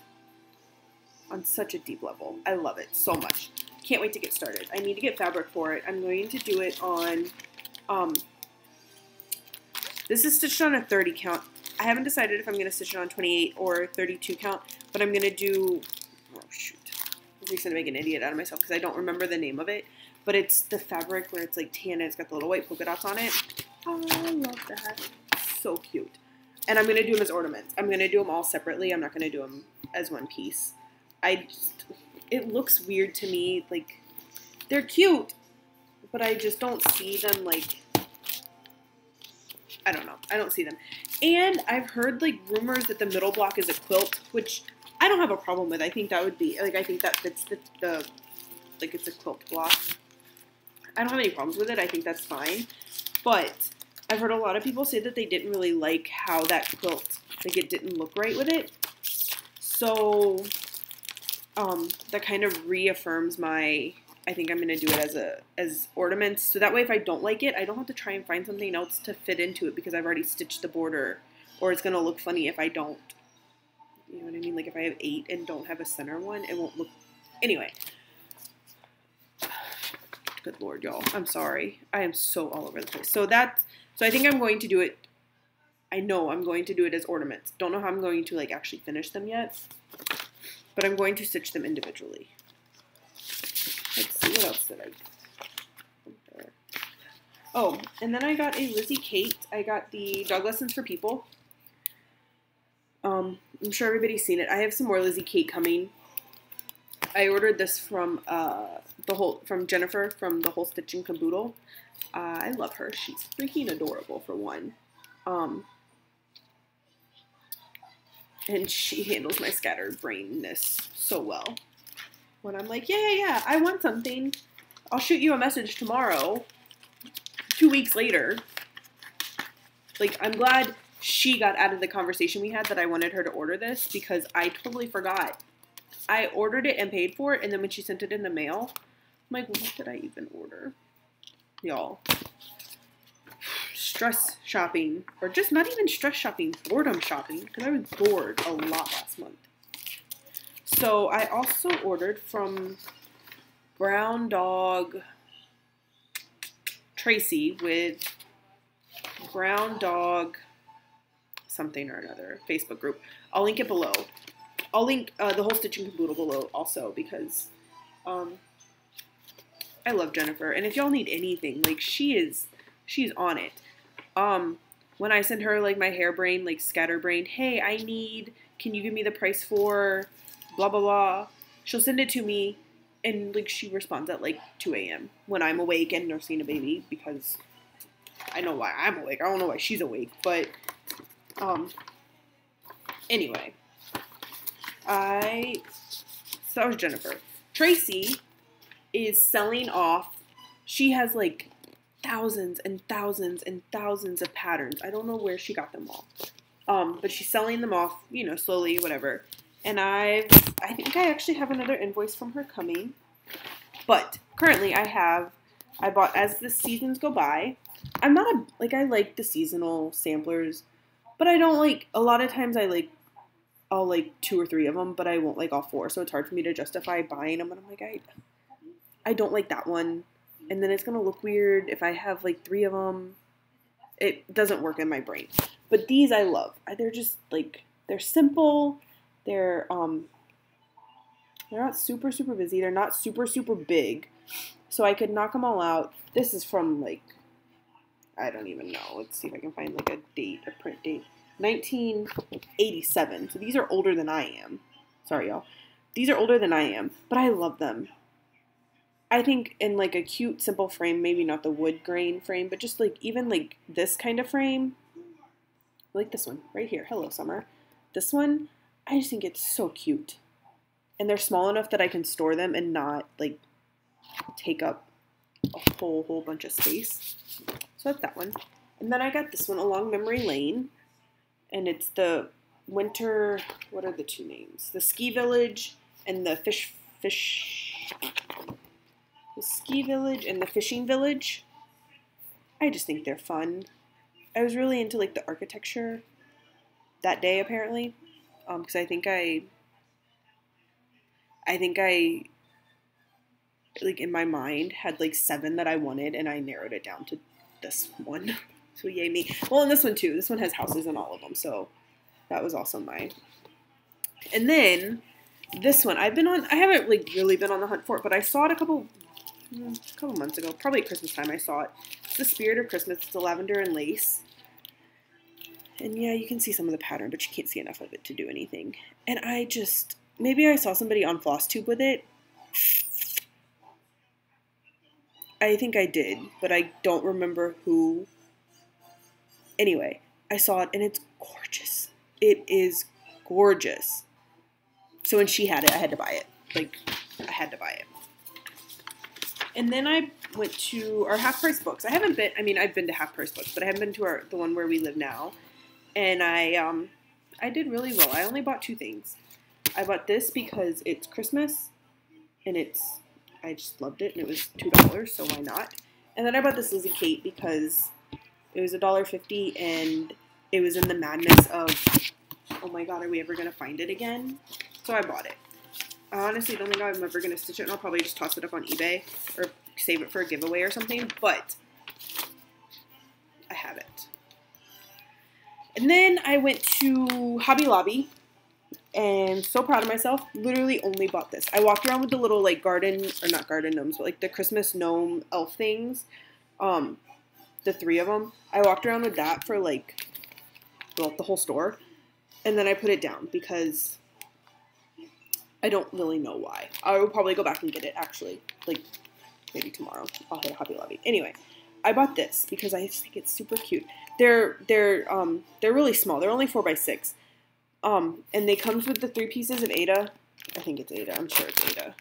on such a deep level. I love it so much. Can't wait to get started. I need to get fabric for it. I'm going to do it on, this is stitched on a 30 count. I haven't decided if I'm going to stitch it on 28 or 32 count, but I'm going to do, oh shoot. I'm just going to make an idiot out of myself because I don't remember the name of it, but it's the fabric where it's like tan and it's got the little white polka dots on it. Oh, I love that. So cute. And I'm going to do them as ornaments. I'm going to do them all separately. I'm not going to do them as one piece. It looks weird to me. Like, they're cute, but I just don't see them, like, I don't know. I don't see them. And I've heard, like, rumors that the middle block is a quilt, which I don't have a problem with. I think that would be, like, I think that fits the like, it's a quilt block. I don't have any problems with it. I think that's fine. But I've heard a lot of people say that they didn't really like how that quilt, like, it didn't look right with it. So, that kind of reaffirms my, I think I'm going to do it as ornaments. So that way if I don't like it, I don't have to try and find something else to fit into it because I've already stitched the border. Or it's going to look funny if I don't. You know what I mean? Like if I have 8 and don't have a center one, it won't look, anyway. Good Lord, y'all. I'm sorry. I am so all over the place. So I think I'm going to do it, I know I'm going to do it as ornaments. Don't know how I'm going to, like, actually finish them yet. But I'm going to stitch them individually. Let's see, what else did I get? Oh, and then I got a Lizzie Kate. I got the Dog Lessons for People. I'm sure everybody's seen it. I have some more Lizzie Kate coming. I ordered this from from Jennifer from the Whole Stitch and Caboodle. I love her. She's freaking adorable for one. And she handles my scattered brainness so well. When I'm like, yeah, I want something. I'll shoot you a message tomorrow. 2 weeks later. Like, I'm glad she got out of the conversation we had that I wanted her to order this because I totally forgot. I ordered it and paid for it, and then when she sent it in the mail, I'm like, what did I even order? Y'all. Stress shopping, or just not even stress shopping, boredom shopping, because I was bored a lot last month. So I also ordered from Brown Dog Tracy with Brown Dog something or another Facebook group. I'll link it below. I'll link the Whole Stitch and Caboodle below also because I love Jennifer. And if y'all need anything, like she's on it. When I send her like my harebrained, like scatterbrained, hey, can you give me the price for blah, blah, blah. She'll send it to me and like she responds at like 2 a.m. when I'm awake and nursing a baby because I know why I'm awake. I don't know why she's awake, but anyway. So that was Jennifer. Tracy is selling off. She has like thousands and thousands and thousands of patterns. I don't know where she got them all. But she's selling them off, you know, slowly, whatever. And I think I actually have another invoice from her coming. But currently I bought as the seasons go by. I'm not I like the seasonal samplers, but I don't like, a lot of times I'll like 2 or 3 of them, but I won't like all 4. So it's hard for me to justify buying them. And I'm like, I don't like that one. And then it's going to look weird if I have like 3 of them. It doesn't work in my brain. But these I love. They're just like, they're simple. They're not super, super busy. They're not super, super big. So I could knock them all out. This is from like, I don't even know. Let's see if I can find like a date, a print date. 1987. So these are older than I am. Sorry, y'all. These are older than I am. But I love them. I think in like a cute, simple frame, maybe not the wood grain frame, but just like even like this kind of frame. Like this one right here. Hello, Summer. This one, I just think it's so cute. And they're small enough that I can store them and not like take up a whole bunch of space. So that's that one. And then I got this one, Along Memory Lane. And it's the winter, what are the 2 names? The Ski Village and the the Ski Village and the Fishing Village. I just think they're fun. I was really into like the architecture that day apparently, because I think I like in my mind had like 7 that I wanted, and I narrowed it down to this one. So yay me. Well, and this one too. This one has houses in all of them, so that was also mine. And then this one, I haven't like really been on the hunt for it, but I saw it a couple months ago, probably at Christmas time. I saw it. It's the Spirit of Christmas. It's a lavender and lace. And yeah, you can see some of the pattern, but you can't see enough of it to do anything. And maybe I saw somebody on Flosstube with it. I think I did, but I don't remember who. Anyway, I saw it and it's gorgeous. It is gorgeous. So when she had it, I had to buy it. Like, I had to buy it. And then I went to our Half Price Books. I've been to Half Price Books, but I haven't been to the one where we live now. And I did really well. I only bought 2 things. I bought this because it's Christmas, and I just loved it, and it was $2, so why not? And then I bought this Lizzie Kate because it was $1.50, and it was in the madness of, oh my god, are we ever going to find it again? So I bought it. I honestly don't think I'm ever going to stitch it, and I'll probably just toss it up on eBay, or save it for a giveaway or something, but I have it. And then I went to Hobby Lobby, and so proud of myself, literally only bought this. I walked around with the little, like, not garden gnomes, but, like, the Christmas gnome elf things, the 3 of them. I walked around with that for, like, well, the whole store, and then I put it down, because I don't really know why. I will probably go back and get it, actually, like, maybe tomorrow. I'll hit Hobby Lobby. Anyway, I bought this, because I just think it's super cute. They're really small. They're only 4x6. And they comes with the 3 pieces of Ada. I think it's Ada. I'm sure it's Ada.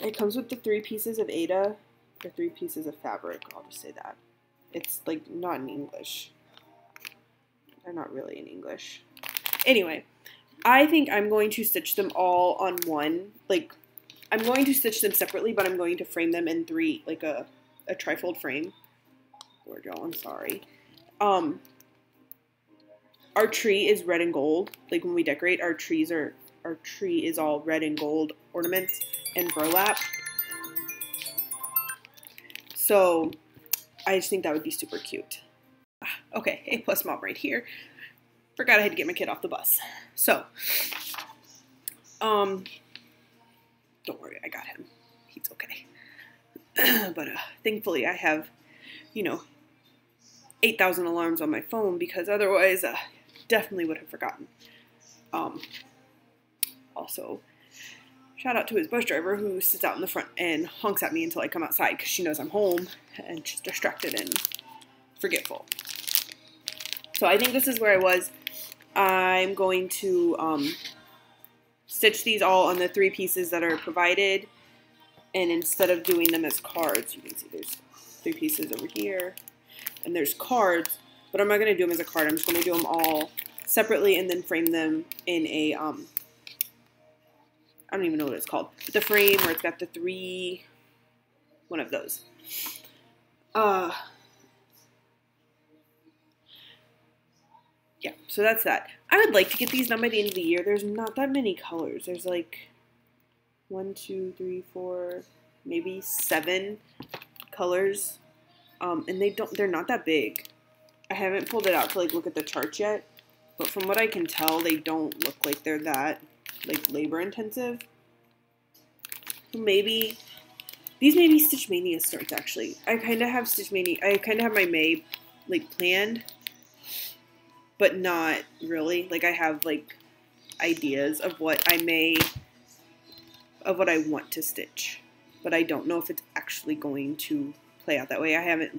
It comes with the 3 pieces of Ada, or 3 pieces of fabric. I'll just say that. It's like not in English. They're not really in English. Anyway, I think I'm going to stitch them all on one. Like, I'm going to stitch them separately, but I'm going to frame them in 3, like a trifold frame. Lord, y'all, I'm sorry. Our tree is red and gold. Like, when we decorate, our tree is all red and gold ornaments and burlap. So I just think that would be super cute. Okay, A+ mom right here. Forgot I had to get my kid off the bus. So, don't worry, I got him. He's okay. But thankfully I have, 8,000 alarms on my phone, because otherwise definitely would have forgotten. Also, shout out to his bus driver, who sits out in the front and honks at me until I come outside, because she knows I'm home and she's distracted and forgetful. So I think this is where I was. I'm going to stitch these all on the 3 pieces that are provided. And instead of doing them as cards, you can see there's 3 pieces over here, and there's cards, but I'm not going to do them as a card. I'm just going to do them all separately and then frame them in a, I don't even know what it's called, but the frame where it's got the 3, one of those. Yeah, so that's that. I would like to get these done by the end of the year. There's not that many colors. There's like 1, 2, 3, 4, maybe 7 colors. And they're not that big. I haven't pulled it out to like look at the charts yet, but from what I can tell, they don't look like they're that like labor intensive. Maybe these may be Stitch Mania starts actually. I kind of have Stitch Mania. I kind of have my May like planned, but not really. Like I have like ideas of what I want to stitch, but I don't know if it's actually going to play out that way. I haven't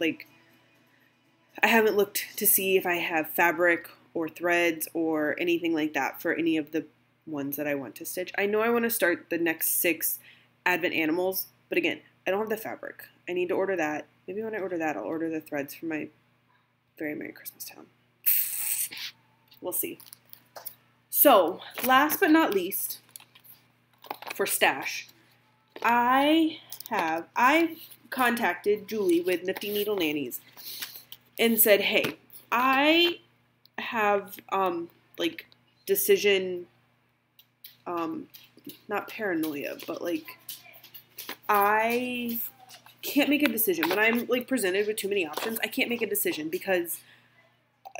looked to see if I have fabric or threads or anything like that for any of the ones that I want to stitch. I know I want to start the next 6 Advent Animals, but again, I don't have the fabric. I need to order that. Maybe when I order that, I'll order the threads for my Very Merry Christmas Town. We'll see. So, last but not least, for stash, I contacted Julie with Nifty Needle Nannies and said, hey, I have, like, decision, not paranoia, but, like, I can't make a decision. When I'm, like, presented with too many options, I can't make a decision because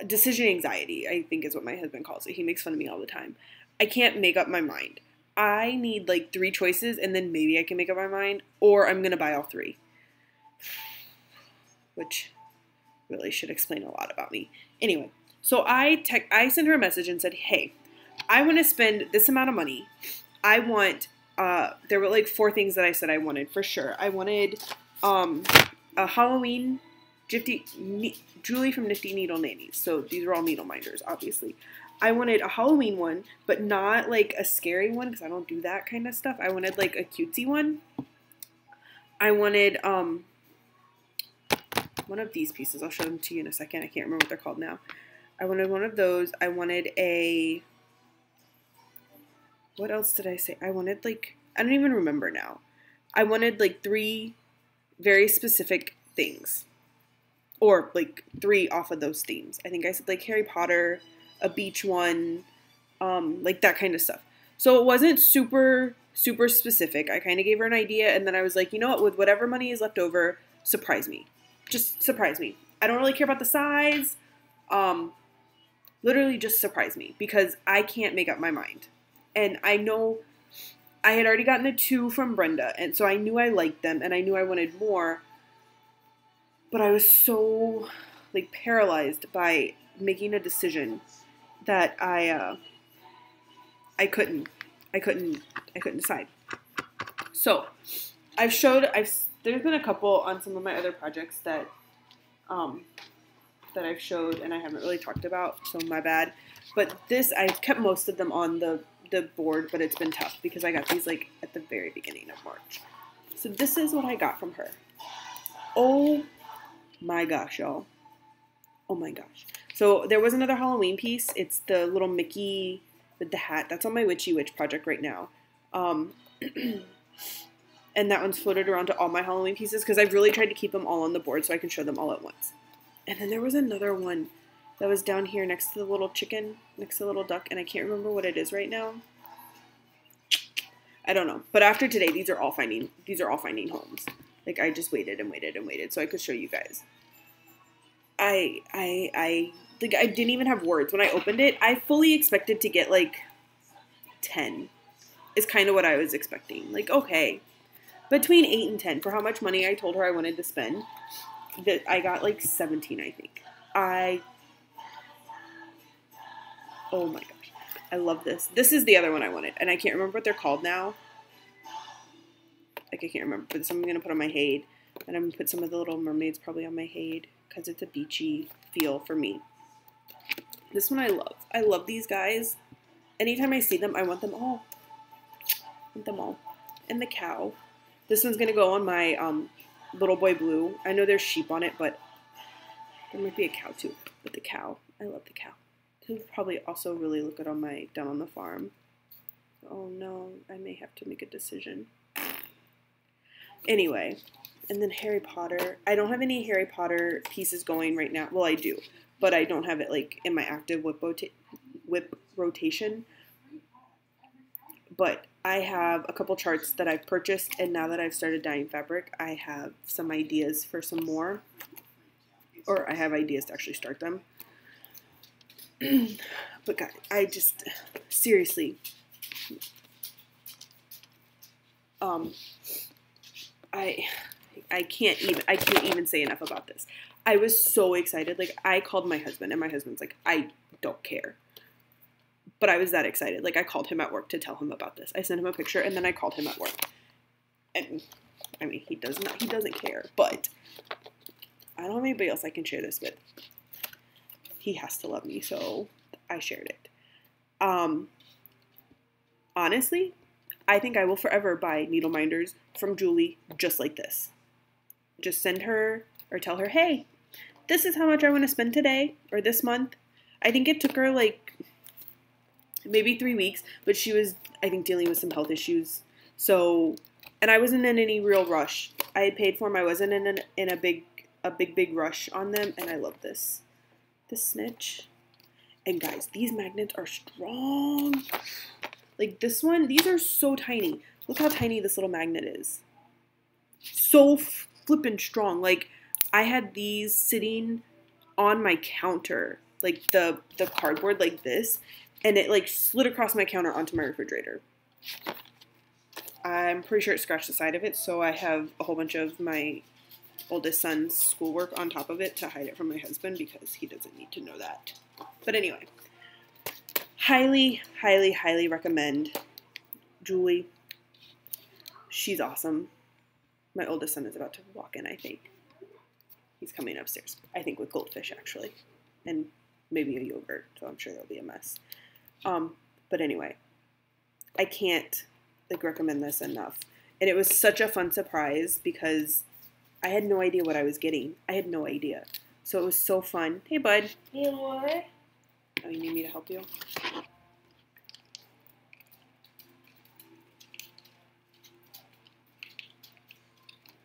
decision anxiety, I think is what my husband calls it. He makes fun of me all the time. I can't make up my mind. I need, like, 3 choices, and then maybe I can make up my mind, or I'm going to buy all 3. Which really should explain a lot about me. Anyway, so I sent her a message and said, hey, I want to spend this amount of money. I want, there were like 4 things that I said I wanted for sure. I wanted a Halloween, Julie from Nifty Needle Nannies. So these are all needle minders, obviously. I wanted a Halloween one, but not like a scary one because I don't do that kind of stuff. I wanted like a cutesy one. I wanted one of these pieces. I'll show them to you in a second. I can't remember what they're called now. I wanted one of those. I wanted a, what else did I say? I wanted like, I don't even remember now. I wanted like 3 very specific things. Or like 3 off of those themes. I think I said like Harry Potter, a beach one, like that kind of stuff. So it wasn't super specific. I kind of gave her an idea, and then I was like, you know what, with whatever money is left over, surprise me. Just surprise me. I don't really care about the size. Literally just surprise me, because I can't make up my mind. And I know I had already gotten the 2 from Brenda, and so I knew I liked them, and I knew I wanted more. But I was so, like, paralyzed by making a decision that I couldn't decide. So, there's been a couple on some of my other projects that I've showed and I haven't really talked about, so my bad. But this, I've kept most of them on the board, but it's been tough because I got these, like, at the very beginning of March. So this is what I got from her. Oh my gosh, y'all. Oh my gosh. So there was another Halloween piece. It's the little Mickey with the hat. That's on my Witchy Witch project right now. And that one's floated around to all my Halloween pieces because I've really tried to keep them all on the board so I can show them all at once. And then there was another one that was down here next to the little chicken, next to the little duck, and I can't remember what it is right now. I don't know. But after today, these are all finding homes. Like, I just waited and waited and waited so I could show you guys. I didn't even have words. When I opened it, I fully expected to get, like, 10. Is kind of what I was expecting. Like, okay. Between 8 and 10 for how much money I told her I wanted to spend. That I got, like, 17, I think. Oh my gosh. I love this. This is the other one I wanted. And I can't remember what they're called now. Like, I can't remember. But some I'm going to put on my Hade. And I'm going to put some of the little mermaids probably on my Hade. Because it's a beachy feel for me. This one I love. I love these guys. Anytime I see them, I want them all. I want them all. And the cow. This one's going to go on my Little Boy Blue. I know there's sheep on it, but there might be a cow too. But the cow, I love the cow. It would probably also really look good on my Down on the Farm. Oh no, I may have to make a decision. Anyway, and then Harry Potter. I don't have any Harry Potter pieces going right now. Well, I do, but I don't have it like in my active whip rotation. But I have a couple charts that I've purchased, and now that I've started dyeing fabric, I have some ideas for some more. Or I have ideas to actually start them. But guys, I just, seriously, I can't even say enough about this. I was so excited. Like, I called my husband, and my husband's like, I don't care. But I was that excited. Like, I called him at work to tell him about this. I sent him a picture, and then I called him at work. And, I mean, he doesn't care. But I don't have anybody else I can share this with. He has to love me, so I shared it. Honestly, I think I will forever buy needle minders from Julie just like this. Just send her or tell her, hey, this is how much I want to spend today or this month. I think it took her like maybe 3 weeks, but she was, I think, dealing with some health issues. So, and I wasn't in any real rush. I had paid for them. I wasn't in a big rush on them, and I love this snitch. And guys, these magnets are strong. Like this one, these are so tiny. Look how tiny this little magnet is. So flippin' strong. Like, I had these sitting on my counter, like the cardboard like this, and it like slid across my counter onto my refrigerator. I'm pretty sure it scratched the side of it, so I have a whole bunch of my oldest son's schoolwork on top of it to hide it from my husband because he doesn't need to know that. But anyway, highly, highly, highly recommend Julie. She's awesome. My oldest son is about to walk in, I think. He's coming upstairs. I think with goldfish, actually. And maybe a yogurt, so I'm sure there'll be a mess. But anyway, I can't like recommend this enough. And it was such a fun surprise because I had no idea what I was getting. I had no idea. So it was so fun. Hey, bud. You what? Oh, you need me to help you? All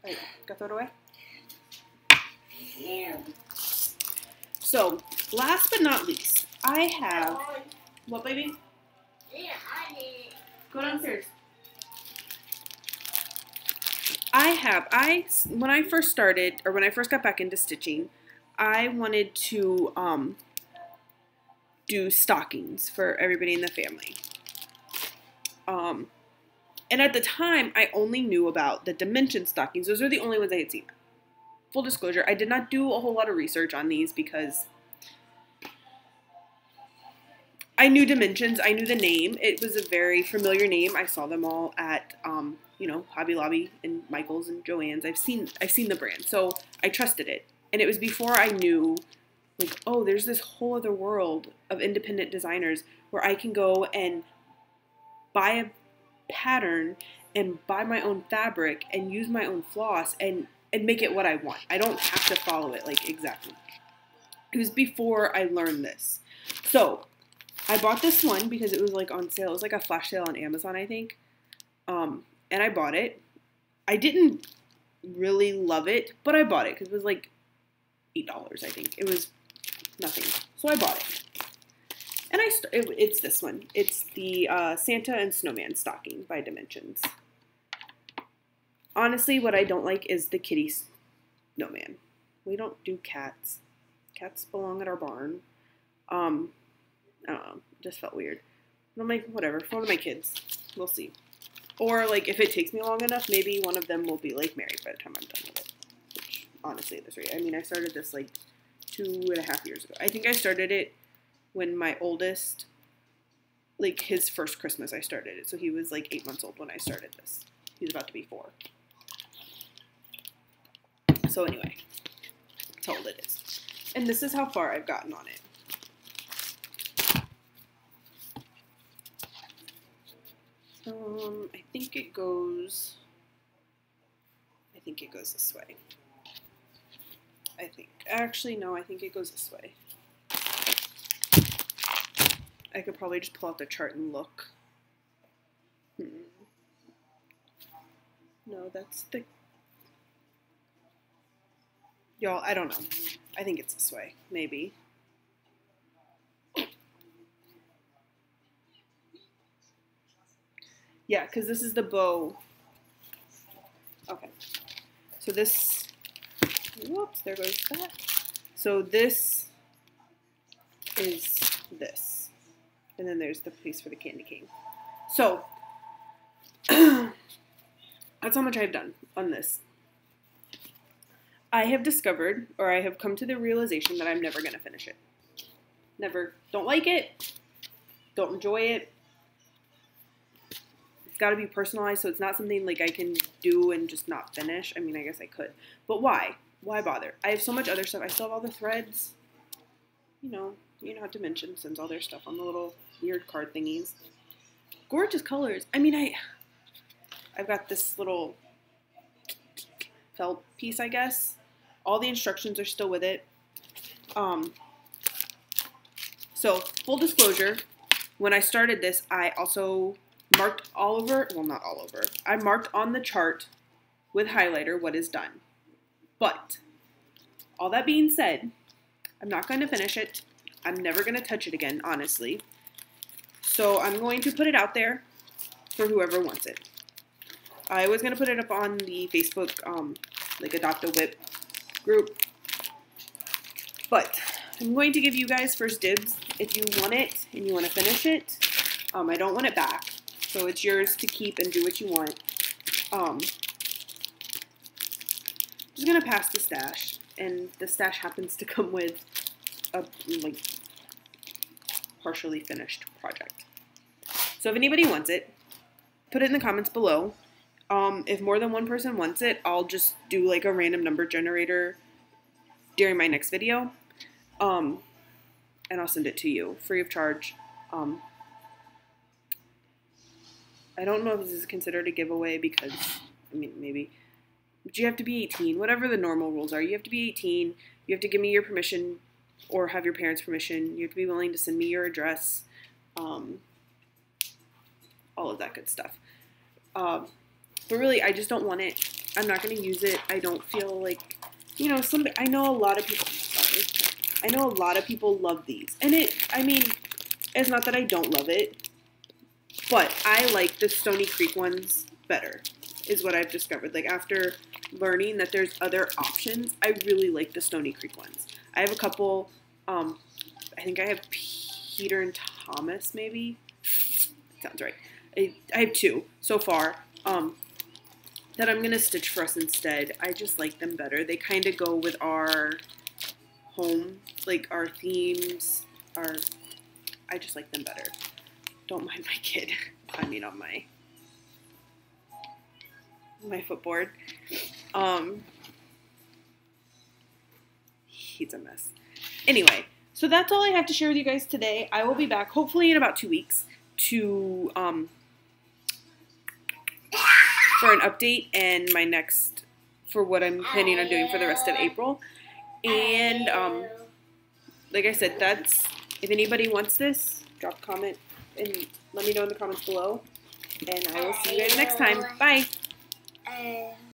right, go throw it away. Yeah. So, last but not least, I have... What, baby? Yeah, I did. Go downstairs. When I first started, or when I first got back into stitching, I wanted to do stockings for everybody in the family. And at the time, I only knew about the dimension stockings. Those are the only ones I had seen. Full disclosure, I did not do a whole lot of research on these because I knew dimensions. I knew the name. It was a very familiar name. I saw them all at, Hobby Lobby and Michael's and Joann's. I've seen the brand, so I trusted it. And it was before I knew, like, oh, there's this whole other world of independent designers where I can go and buy a pattern and buy my own fabric and use my own floss and make it what I want. I don't have to follow it, like, exactly. It was before I learned this. So, I bought this one because it was, like, on sale. It was, like, a flash sale on Amazon, I think. And I bought it. I didn't really love it, but I bought it because it was, like, $8, I think. It was nothing. So, I bought it. And it's this one. It's the Santa and Snowman stocking by Dimensions. Honestly, what I don't like is the kitty snowman. We don't do cats. Cats belong at our barn. I don't know. It just felt weird. And I'm like, whatever. For one of my kids. We'll see. Or, like, if it takes me long enough, maybe one of them will be, like, married by the time I'm done with it. Which, honestly, at this rate. I mean, I started this, like, 2.5 years ago. I think I started it when my oldest, like, his first Christmas I started it. So he was, like, 8 months old when I started this. He's about to be 4. So anyway, that's how old it is. And this is how far I've gotten on it. I think it goes think it goes this way. I think. Actually, no, I think it goes this way. I could probably just pull out the chart and look. No, that's the... Y'all, I don't know. I think it's this way. Maybe. Yeah, because this is the bow. Okay. So this... Whoops, there goes that. So this is this. And then there's the piece for the candy cane. So, that's how much I've done on this. I have discovered, or I have come to the realization that I'm never going to finish it. Never. Don't like it. Don't enjoy it. It's got to be personalized, so it's not something like I can do and just not finish. I mean, I guess I could. But why? Why bother? I have so much other stuff. I still have all the threads. You know how Dimension sends all their stuff on the little weird card thingies. Gorgeous colors. I mean, I've got this little felt piece, I guess. All the instructions are still with it. So, full disclosure, when I started this, I also marked all over, well, not all over. I marked on the chart with highlighter what is done. But, all that being said, I'm not going to finish it. I'm never going to touch it again, honestly. So I'm going to put it out there for whoever wants it. I was going to put it up on the Facebook, like Adopt a Whip group. But I'm going to give you guys first dibs. If you want it and you want to finish it, I don't want it back. So it's yours to keep and do what you want. Just going to pass the stash. And the stash happens to come with a, like, partially finished project. So if anybody wants it, put it in the comments below. If more than one person wants it, I'll just do like a random number generator during my next video. And I'll send it to you free of charge. I don't know if this is considered a giveaway because, I mean, maybe, but you have to be 18. Whatever the normal rules are, you have to be 18. You have to give me your permission or have your parents' permission. You have to be willing to send me your address. All of that good stuff. But really, I just don't want it. I'm not going to use it. I don't feel like, you know, I know a lot of people, sorry. I know a lot of people love these. And I mean, it's not that I don't love it, but I like the Stony Creek ones better, is what I've discovered. Like, after learning that there's other options, I really like the Stony Creek ones. I have a couple, I think I have Peter and Thomas, maybe? Sounds right. I have two so far, that I'm going to stitch for us instead. I just like them better. They kind of go with our home, like our themes, I just like them better. Don't mind my kid climbing on my footboard. He's a mess. Anyway, so that's all I have to share with you guys today. I will be back hopefully in about 2 weeks to for an update and my next, for what I'm planning on doing for the rest of April. And like I said, if anybody wants this, drop a comment and let me know in the comments below. And I will see you guys next time. Bye.